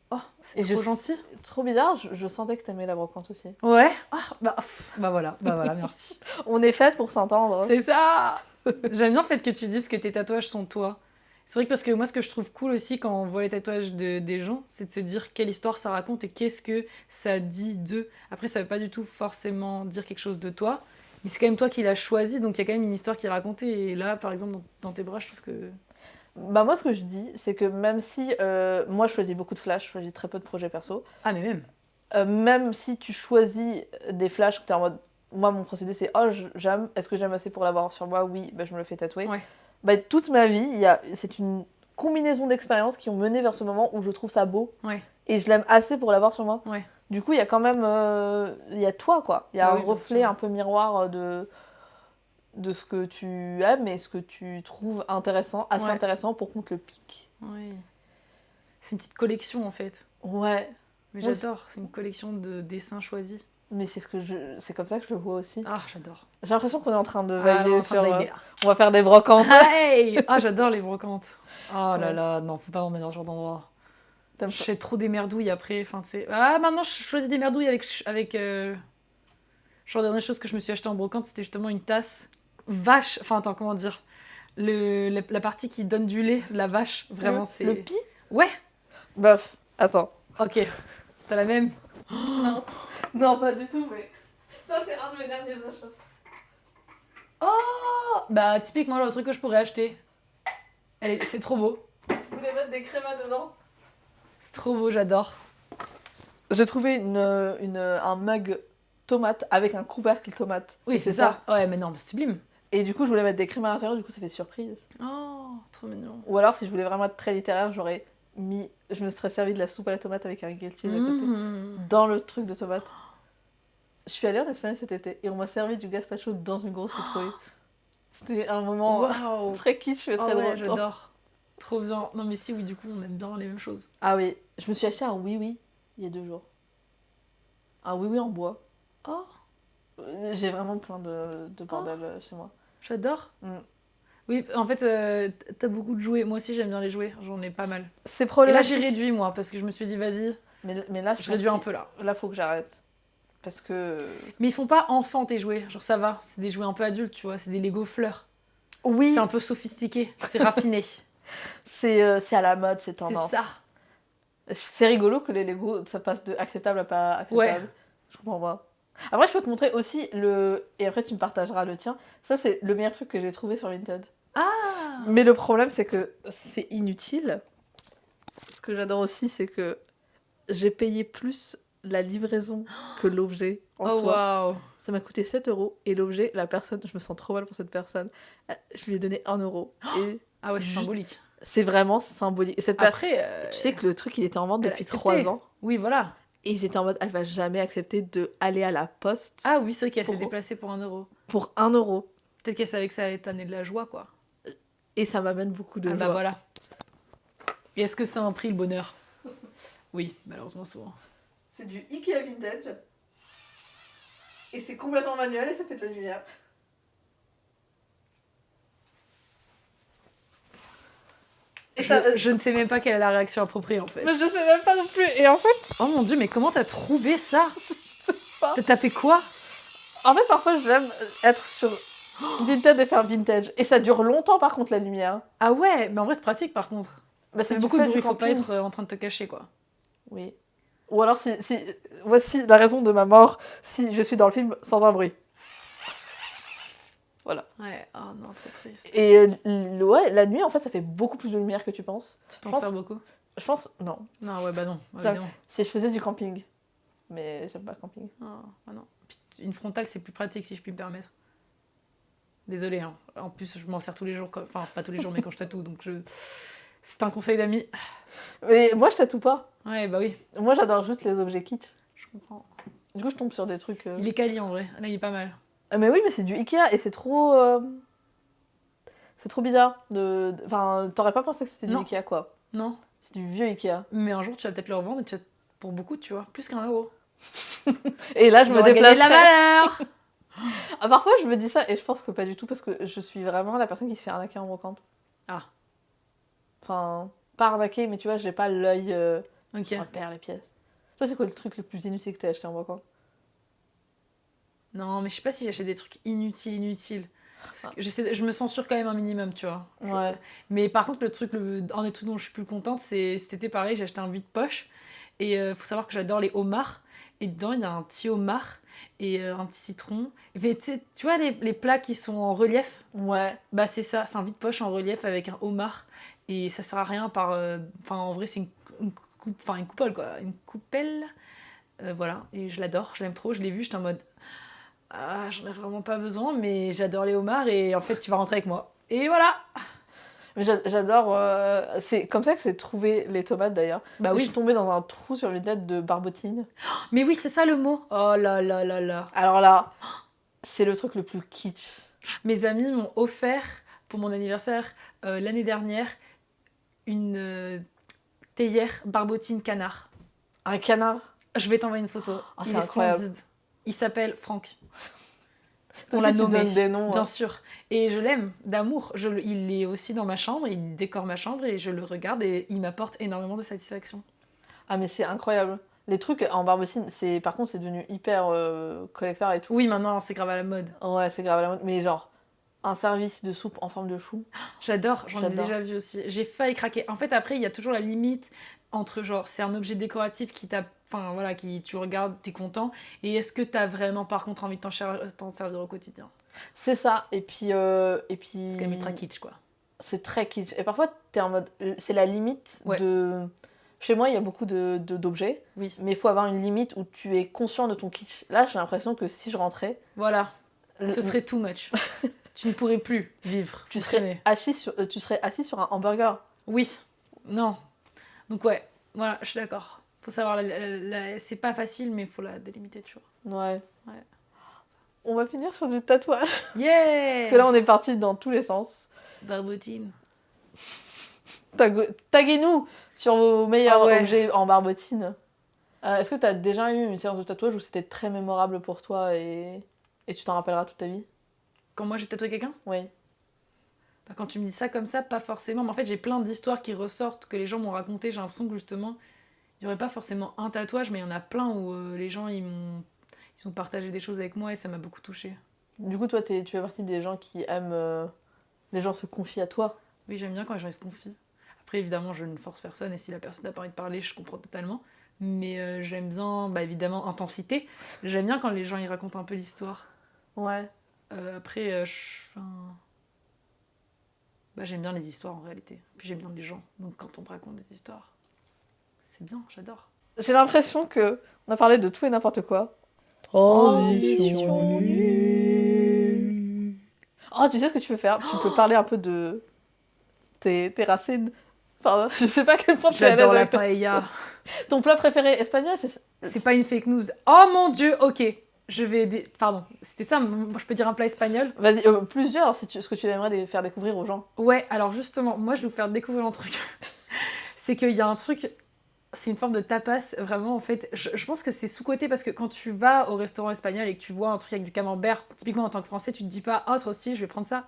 Oh, c'est trop gentil. Trop bizarre, je sentais que t'aimais la brocante aussi. Ouais. Bah voilà, merci. On est faites pour s'entendre. C'est ça. J'aime bien le fait que tu dises que tes tatouages sont toi. C'est vrai que parce que moi, ce que je trouve cool aussi quand on voit les tatouages des gens, c'est de se dire quelle histoire ça raconte et qu'est-ce que ça dit d'eux. Après, ça veut pas du tout forcément dire quelque chose de toi, mais c'est quand même toi qui l'as choisi, donc il y a quand même une histoire qui est racontée. Et là, par exemple, dans tes bras, je trouve que... Bah moi, ce que je dis, c'est que même si... moi, je choisis beaucoup de flash, je choisis très peu de projets perso. Ah, mais même. Même si tu choisis des flashs, que t'es en mode... Moi, mon procédé, c'est « Oh, j'aime. Est-ce que j'aime assez pour l'avoir sur moi ?» Oui, bah, je me le fais tatouer. Ouais. Bah, toute ma vie, c'est une combinaison d'expériences qui ont mené vers ce moment où je trouve ça beau. Ouais. Et je l'aime assez pour l'avoir sur moi. Ouais. Du coup, il y a quand même... il y a toi, quoi. Il y a un reflet un peu miroir de ce que tu aimes et ce que tu trouves intéressant, assez intéressant pour qu'on te le pique. Ouais. C'est une petite collection, en fait. Ouais. Mais j'adore. C'est une collection de dessins choisis. Mais c'est comme ça que je le vois aussi. Ah, j'adore. J'ai l'impression qu'on est en train de vibrer sur... on va faire des brocantes. Hey ah, j'adore les brocantes. Oh là là, non, faut pas m'emmener dans ce genre d'endroit. Je fais trop des merdouilles après. Enfin, maintenant, je choisis des merdouilles avec genre, la dernière chose que je me suis acheté en brocante, c'était justement une tasse vache. Enfin, attends, comment dire, la partie qui donne du lait, la vache, vraiment, c'est... Le pis ? Ouais. Bof, attends. Ok, t'as la même ? Non, pas du tout, mais... Ça, c'est un de mes derniers achats. Oh bah, typiquement, le truc que je pourrais acheter. C'est trop beau. Je voulais mettre des crémas dedans. C'est trop beau, j'adore. J'ai trouvé un mug tomate avec un couvercle tomate. Oui, c'est ça. Ouais, mais non, c'est sublime. Et du coup, je voulais mettre des crémas à l'intérieur, du coup, ça fait surprise. Oh, trop mignon. Ou alors, si je voulais vraiment être très littéraire, je me serais servi de la soupe à la tomate avec un guilty à côté. Dans le truc de tomate. Je suis allée en Espagne cet été et on m'a servi du gazpacho dans une grosse citrouille. C'était un moment très kitsch et très drôle. J'adore. Trop bien. Non mais si, oui, du coup, on aime bien les mêmes choses. Ah oui, je me suis acheté un oui-oui il y a 2 jours. Un oui-oui en bois. Oh. J'ai vraiment plein de bordel chez moi. J'adore. Oui, en fait, t'as beaucoup de jouets. Moi aussi, j'aime bien les jouets. J'en ai pas mal. C'est problématique. Et là, j'ai réduit, moi, parce que je me suis dit, vas-y. Mais là, je réduis un peu, là. Là, faut que j'arrête. Parce que... Mais ils font pas enfant, tes jouets. Genre, ça va. C'est des jouets un peu adultes, tu vois. C'est des Lego fleurs. Oui. C'est un peu sophistiqué. C'est raffiné. C'est à la mode, c'est tendance. C'est ça. C'est rigolo que les Lego, ça passe de acceptable à pas acceptable. Ouais. Je comprends pas. Après, je peux te montrer aussi et après, tu me partageras le tien. Ça, c'est le meilleur truc que j'ai trouvé sur Vinted. Ah. Mais le problème, c'est que c'est inutile. Ce que j'adore aussi, c'est que j'ai payé plus la livraison que l'objet en soi. Wow. Ça m'a coûté 7 € et l'objet, la personne, je me sens trop mal pour cette personne, je lui ai donné 1 €. Et ah ouais, c'est symbolique. C'est vraiment symbolique. Et après, tu sais que le truc, il était en vente depuis 3 ans. Oui, voilà. Et ils étaient en mode, elle va jamais accepter d'aller à la poste. Ah oui, c'est vrai qu'elle s'est déplacée pour 1 €. Pour 1 €. Peut-être qu'elle savait que ça allait t'amener de la joie, quoi. Et ça m'amène beaucoup de joie. Bah voilà. Et est-ce que ça a un prix, le bonheur ? Oui, malheureusement, souvent. C'est du Ikea Vintage. Et c'est complètement manuel et ça fait de la lumière. Je ne sais même pas quelle est la réaction appropriée en fait. Mais je sais même pas non plus. Et en fait... Oh mon dieu, mais comment t'as trouvé ça? pas. T'as tapé quoi? En fait, parfois, j'aime être sur Vinted et faire vintage. Et ça dure longtemps, par contre, la lumière. Ah ouais, mais en vrai c'est pratique par contre. Bah, C'est tu beaucoup de fais bruit, du faut pas camping. être en train de te cacher quoi. Oui. Ou alors, si... Voici la raison de ma mort si je suis dans le film sans un bruit. Voilà. Ouais, oh non, trop triste. Et ouais, la nuit, en fait, ça fait beaucoup plus de lumière que tu penses. Tu t'en pense- sers beaucoup? Je pense... Non. Non, ouais, bah non, J'aime- évidemment. Si je faisais du camping. Mais j'aime pas le camping. Non, bah non. Puis, une frontale c'est plus pratique si je puis me permettre. Désolée, hein. En plus je m'en sers tous les jours, enfin pas tous les jours mais quand je tatoue, donc c'est un conseil d'amis. Mais moi, je tatoue pas. Ouais, bah oui, Moi, j'adore juste les objets kitsch. je comprends. Du coup, je tombe sur des trucs... Il est quali en vrai, là il est pas mal. Mais oui, mais c'est du Ikea et c'est trop... C'est trop bizarre. Enfin, t'aurais pas pensé que c'était du Non. Ikea, quoi. Non, C'est du vieux Ikea. mais un jour tu vas peut-être le revendre et pour beaucoup, tu vois, plus qu'1 euro. Et là, je me On va gagner de déplace. la valeur. Ah, parfois, je me dis ça et je pense que pas du tout parce que je suis vraiment la personne qui se fait arnaquer en brocante. Ah. Enfin, pas arnaquer, mais tu vois, j'ai pas l'œil Ok. à perdre les pièces. Toi, c'est quoi le truc le plus inutile que t'as acheté en brocante? Non, mais je sais pas si j'achète des trucs inutiles. Parce que je me censure quand même un minimum, tu vois. Ouais. Mais par contre, un des trucs dont je suis plus contente, c'est cet été pareil, j'ai acheté un vide-poche. Et faut savoir que j'adore les homards. Et dedans, il y a un petit homard et un petit citron. Et tu vois les plats qui sont en relief? Ouais. Bah c'est ça, c'est un vide-poche en relief avec un homard. Et ça sert à rien Enfin, en vrai, c'est une coupole, quoi. Une coupelle. Voilà, et je l'adore, je l'aime trop. Je l'ai vu, j'étais en mode... Ah, j'en ai vraiment pas besoin, mais j'adore les homards et en fait, tu vas rentrer avec moi. Et voilà. Mais j'adore. C'est comme ça que j'ai trouvé les tomates d'ailleurs. Bah Je oui. suis tombée dans un trou sur Vinted de barbotine. Mais oui, c'est ça le mot. Oh là là là là. Alors là, c'est le truc le plus kitsch. Mes amis m'ont offert pour mon anniversaire l'année dernière une théière barbotine canard. Un canard. Je vais t'envoyer une photo. Oh, Il c'est est incroyable. splendide. Il s'appelle Franck. Toi On l'a aussi, tu nommé. donnes des noms. Bien sûr. Et je l'aime d'amour. Il est aussi dans ma chambre, il décore ma chambre et je le regarde et il m'apporte énormément de satisfaction. Ah, mais c'est incroyable. Les trucs en barbotine, par contre, c'est devenu hyper collector et tout. Oui, maintenant c'est grave à la mode. Ouais, c'est grave à la mode. Mais genre, un service de soupe en forme de chou. J'adore, j'en ai J'adore. déjà vu aussi. J'ai failli craquer. En fait, après, il y a toujours la limite entre genre, c'est un objet décoratif qui t'a. Enfin voilà, qui tu regardes, t'es content. Et est-ce que t'as vraiment par contre envie de t'en servir au quotidien? C'est ça. Et puis. C'est quand même ultra kitsch quoi. C'est très kitsch. Et parfois, t'es en mode. C'est la limite Ouais. de. Chez moi, il y a beaucoup d'objets. Oui. Mais il faut avoir une limite où tu es conscient de ton kitsch. Là, j'ai l'impression que si je rentrais. Voilà, ce serait too much. Tu ne pourrais plus vivre. Tu fonctionner. tu serais assis sur un hamburger. Oui, non. Donc ouais, voilà, je suis d'accord. Faut savoir, c'est pas facile, mais faut la délimiter, tu vois. Ouais. Ouais. On va finir sur du tatouage. Yeah. Parce que là, on est parti dans tous les sens. Barbotine. Taguez-nous sur vos meilleurs Ah ouais. objets en barbotine. Est-ce que tu as déjà eu une séance de tatouage où c'était très mémorable pour toi et tu t'en rappelleras toute ta vie? Quand moi j'ai tatoué quelqu'un, Oui. bah, quand tu me dis ça comme ça, pas forcément. Mais en fait, j'ai plein d'histoires qui ressortent, que les gens m'ont racontées. J'ai l'impression que justement, il n'y aurait pas forcément un tatouage, mais il y en a plein où les gens ils ont partagé des choses avec moi et ça m'a beaucoup touchée. Du coup, toi, tu fais partie des gens qui aiment... les gens se confient à toi. Oui, j'aime bien quand les gens ils se confient. Après, évidemment, je ne force personne et si la personne n'a pas envie de parler, je comprends totalement. Mais j'aime bien, bah, évidemment, intensité. J'aime bien quand les gens ils racontent un peu l'histoire. Ouais. Après, bah, j'aime bien les histoires en réalité. Puis j'aime bien les gens. Donc quand on me raconte des histoires, c'est bien, j'adore. J'ai l'impression que on a parlé de tout et n'importe quoi. Transition nue. Oh, tu sais ce que tu peux faire? Tu peux parler un peu de tes racines. Enfin, je sais pas à quel point tu es à l'aise J'adore la avec paella. ton plat préféré espagnol, C'est pas une fake news. Oh mon dieu, ok. Pardon, c'était ça, moi je peux dire un plat espagnol. Vas-y, plusieurs, ce que tu aimerais faire découvrir aux gens. Ouais, alors justement, moi je vais vous faire découvrir un truc. C'est qu'il y a un truc, c'est une forme de tapas, vraiment en fait. Je pense que c'est sous-coté parce que quand tu vas au restaurant espagnol et que tu vois un truc avec du camembert, typiquement en tant que français, tu te dis pas, ah, trop stylé, je vais prendre ça.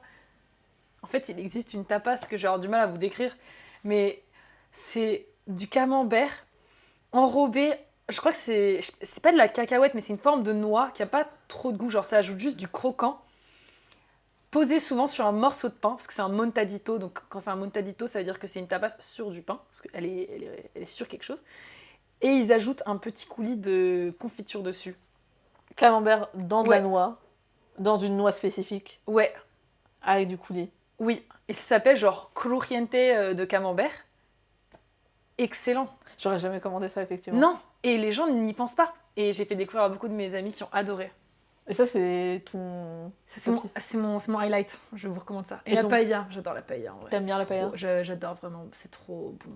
En fait, il existe une tapas que j'ai avoir du mal à vous décrire. mais c'est du camembert enrobé. Je crois que c'est pas de la cacahuète, mais c'est une forme de noix qui a pas trop de goût. Genre, ça ajoute juste du croquant. Posé souvent sur un morceau de pain, parce que c'est un montadito. Donc, quand c'est un montadito, ça veut dire que c'est une tapas sur du pain, parce qu'elle est sur quelque chose. Et ils ajoutent un petit coulis de confiture dessus. Camembert dans de Ouais. la noix, dans une noix spécifique, Ouais, avec du coulis. oui. Et ça s'appelle genre crujiente de camembert. Excellent. J'aurais jamais commandé ça, effectivement. Non, et les gens n'y pensent pas. Et j'ai fait découvrir à beaucoup de mes amis qui ont adoré. Et ça, c'est ton... Ça, c'est mon highlight. Je vous recommande ça. Et, Et la ton- paella, j'adore la paella. En vrai. T'aimes bien C'est la paella trop- J'adore vraiment, c'est trop bon.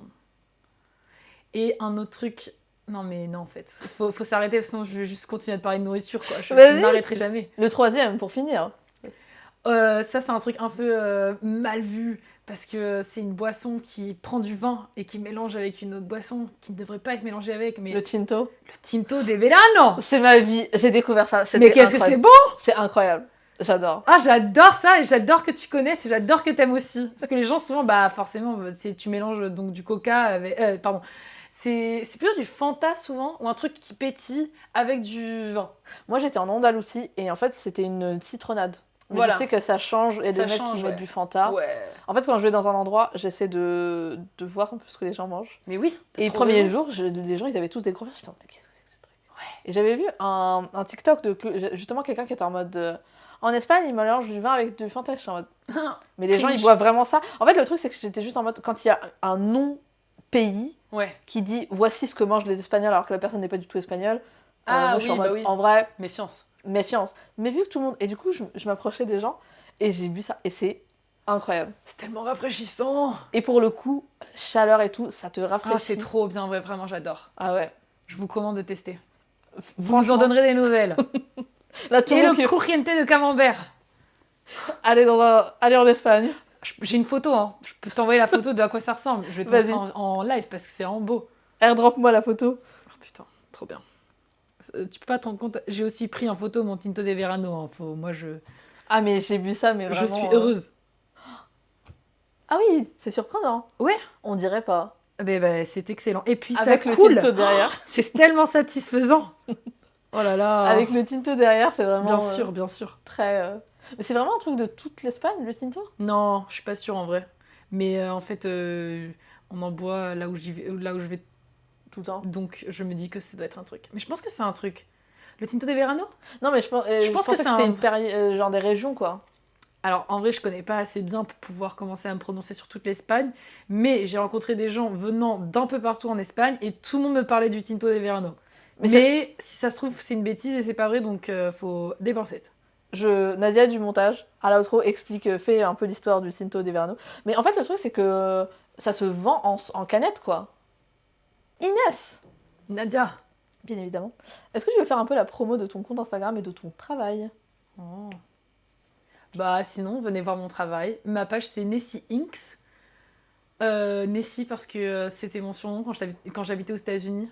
Et un autre truc. Non, mais non, en fait. Faut s'arrêter, sinon je vais juste continuer de parler de nourriture, quoi. Je Vas-y. ne m'arrêterai jamais. Le troisième, pour finir. Ça, c'est un truc un peu mal vu. Parce que c'est une boisson qui prend du vin et qui mélange avec une autre boisson qui ne devrait pas être mélangée avec. Mais Le Tinto. le Tinto de Verano. C'est ma vie. J'ai découvert ça. Mais qu'est-ce que c'est bon! C'est incroyable. J'adore. Ah, j'adore ça et j'adore que tu connaisses et j'adore que t'aimes aussi. Parce que les gens, souvent, bah forcément, tu mélanges donc du coca avec. Pardon. C'est plutôt du Fanta souvent, ou un truc qui pétille avec du vin. Moi, j'étais en Andalousie et en fait, c'était une citronnade. Mais Voilà. je sais que ça change et des Ça mecs change, qui ouais. mettent du Fanta. Ouais. En fait, quand je vais dans un endroit, j'essaie de voir un peu ce que les gens mangent. Mais oui. t'as Et le trop premier raison. jour, les gens, ils avaient tous des gros verres. J'étais en mode, mais qu'est-ce que c'est que ce truc? Et j'avais vu un TikTok de justement quelqu'un qui était en mode... en Espagne, ils mélangent du vin avec du Fanta. J'étais en mode... Mais les gens, ils Cringe. boivent vraiment ça. En fait, le truc, c'est que j'étais juste en mode... Quand il y a un non-pays Ouais. qui dit « Voici ce que mangent les Espagnols » alors que la personne n'est pas du tout espagnole, Ah moi, je suis en oui, mode... bah oui. En vrai, Méfiance. méfiance. Mais vu que tout le monde... Et du coup, je m'approchais des gens et j'ai bu ça. Et c'est incroyable. C'est tellement rafraîchissant. Et pour le coup, chaleur et tout, ça te Ah, rafraîchit. c'est trop bien, ouais, vraiment, j'adore. Ah ouais. Je vous commande de tester. Vous Franchement, nous en donnerez des nouvelles. là, tout Et le monde le qui... crujiente de camembert. Aller en Espagne. J'ai une photo, hein. Je peux t'envoyer la photo de à quoi ça ressemble. Je vais te Vas-y. montrer en live parce que c'est vraiment beau. Airdrop-moi la photo. Oh putain, trop bien. Tu peux pas te rendre compte, j'ai aussi pris en photo mon Tinto de Verano. Hein. Moi, Ah, mais j'ai bu ça, mais je vraiment... suis heureuse. Ah oui, c'est surprenant. Ouais. On dirait pas. Ben, c'est excellent. Et puis Avec ça le coule. Tinto derrière. C'est tellement satisfaisant. Oh là là. Avec le Tinto derrière, c'est vraiment Bien sûr, bien sûr. très... Mais c'est vraiment un truc de toute l'Espagne, le Tinto? Non, je suis pas sûre en vrai. Mais en fait, on en boit là où je vais. Tout le temps. Donc je me dis que ça doit être un truc. Mais je pense que c'est un truc. Le Tinto de Verano? Non, mais je pense que pense que c'est c'était un- une période... genre des régions, quoi. Alors, en vrai, je connais pas assez bien pour pouvoir commencer à me prononcer sur toute l'Espagne, mais j'ai rencontré des gens venant d'un peu partout en Espagne et tout le monde me parlait du Tinto de Verano. Mais Mais si ça se trouve, c'est une bêtise et c'est pas vrai, donc faut des pincettes. Nadia du montage, à l'outro, fait un peu l'histoire du Tinto d'Everno. Mais en fait, le truc, c'est que ça se vend en canette, quoi. Inès, Nadia. bien évidemment. Est-ce que tu veux faire un peu la promo de ton compte Instagram et de ton travail? Oh. Bah sinon, venez voir mon travail. Ma page, c'est Nessie Inks. Nessie parce que c'était mon surnom quand j'habitais aux États-Unis.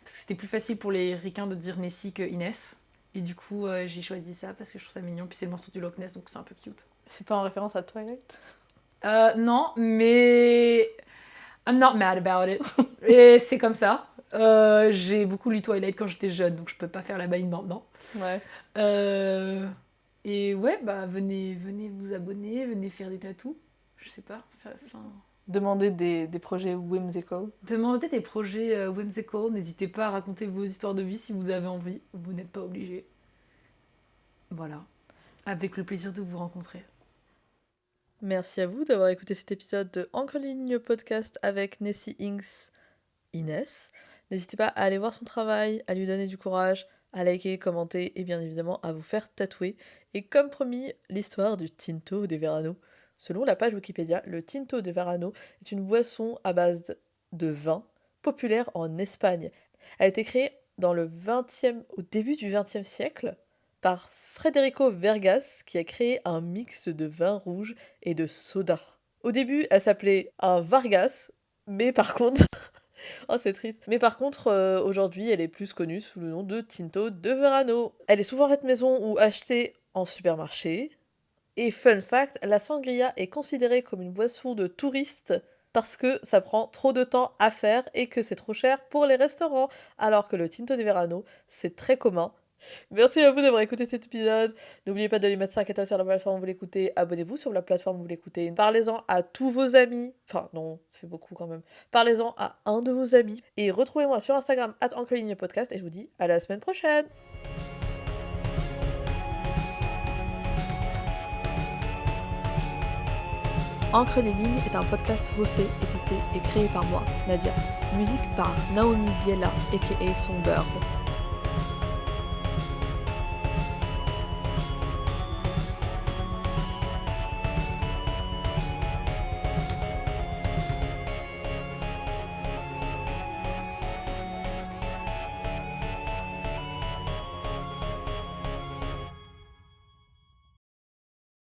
Parce que c'était plus facile pour les ricains de dire Nessie que Inès. Et du coup, j'ai choisi ça parce que je trouve ça mignon. Puis c'est le monstre du Loch Ness, donc c'est un peu cute. C'est pas en référence à Twilight? Non, mais I'm not mad about it. Et c'est comme ça. J'ai beaucoup lu Twilight quand j'étais jeune, donc je peux pas faire la maline maintenant. Ouais. Et ouais, bah venez vous abonner, venez faire des tatous. Je sais pas. Enfin, Demander des projets whimsical. demandez des projets whimsical. N'hésitez pas à raconter vos histoires de vie si vous avez envie. Vous n'êtes pas obligé. Voilà. Avec le plaisir de vous rencontrer. Merci à vous d'avoir écouté cet épisode de Encre Ligne Podcast avec Nessie Inks Inès. N'hésitez pas à aller voir son travail, à lui donner du courage, à liker, commenter et bien évidemment à vous faire tatouer. Et comme promis, l'histoire du Tinto de Verano. Selon la page Wikipédia, le Tinto de Verano est une boisson à base de vin populaire en Espagne. Elle a été créée au début du XXe siècle par Federico Vergas qui a créé un mix de vin rouge et de soda. Au début, elle s'appelait un Vargas, mais par contre... oh, c'est triste. Mais par contre, aujourd'hui, elle est plus connue sous le nom de Tinto de Verano. Elle est souvent faite maison ou achetée en supermarché. Et fun fact, la sangria est considérée comme une boisson de touriste parce que ça prend trop de temps à faire et que c'est trop cher pour les restaurants, alors que le Tinto di Verano, c'est très commun. Merci à vous d'avoir écouté cet épisode. N'oubliez pas de lui mettre 5 étoiles sur la plateforme où vous l'écoutez. Abonnez-vous sur la plateforme où vous l'écoutez. Parlez-en à tous vos amis. Enfin, non, ça fait beaucoup quand même. Parlez-en à un de vos amis. Et retrouvez-moi sur Instagram @encrelignepodcast. Et je vous dis à la semaine prochaine. Encre les lignes est un podcast hosté, édité et créé par moi, Nadia. Musique par Naomi Biella, aka Songbird.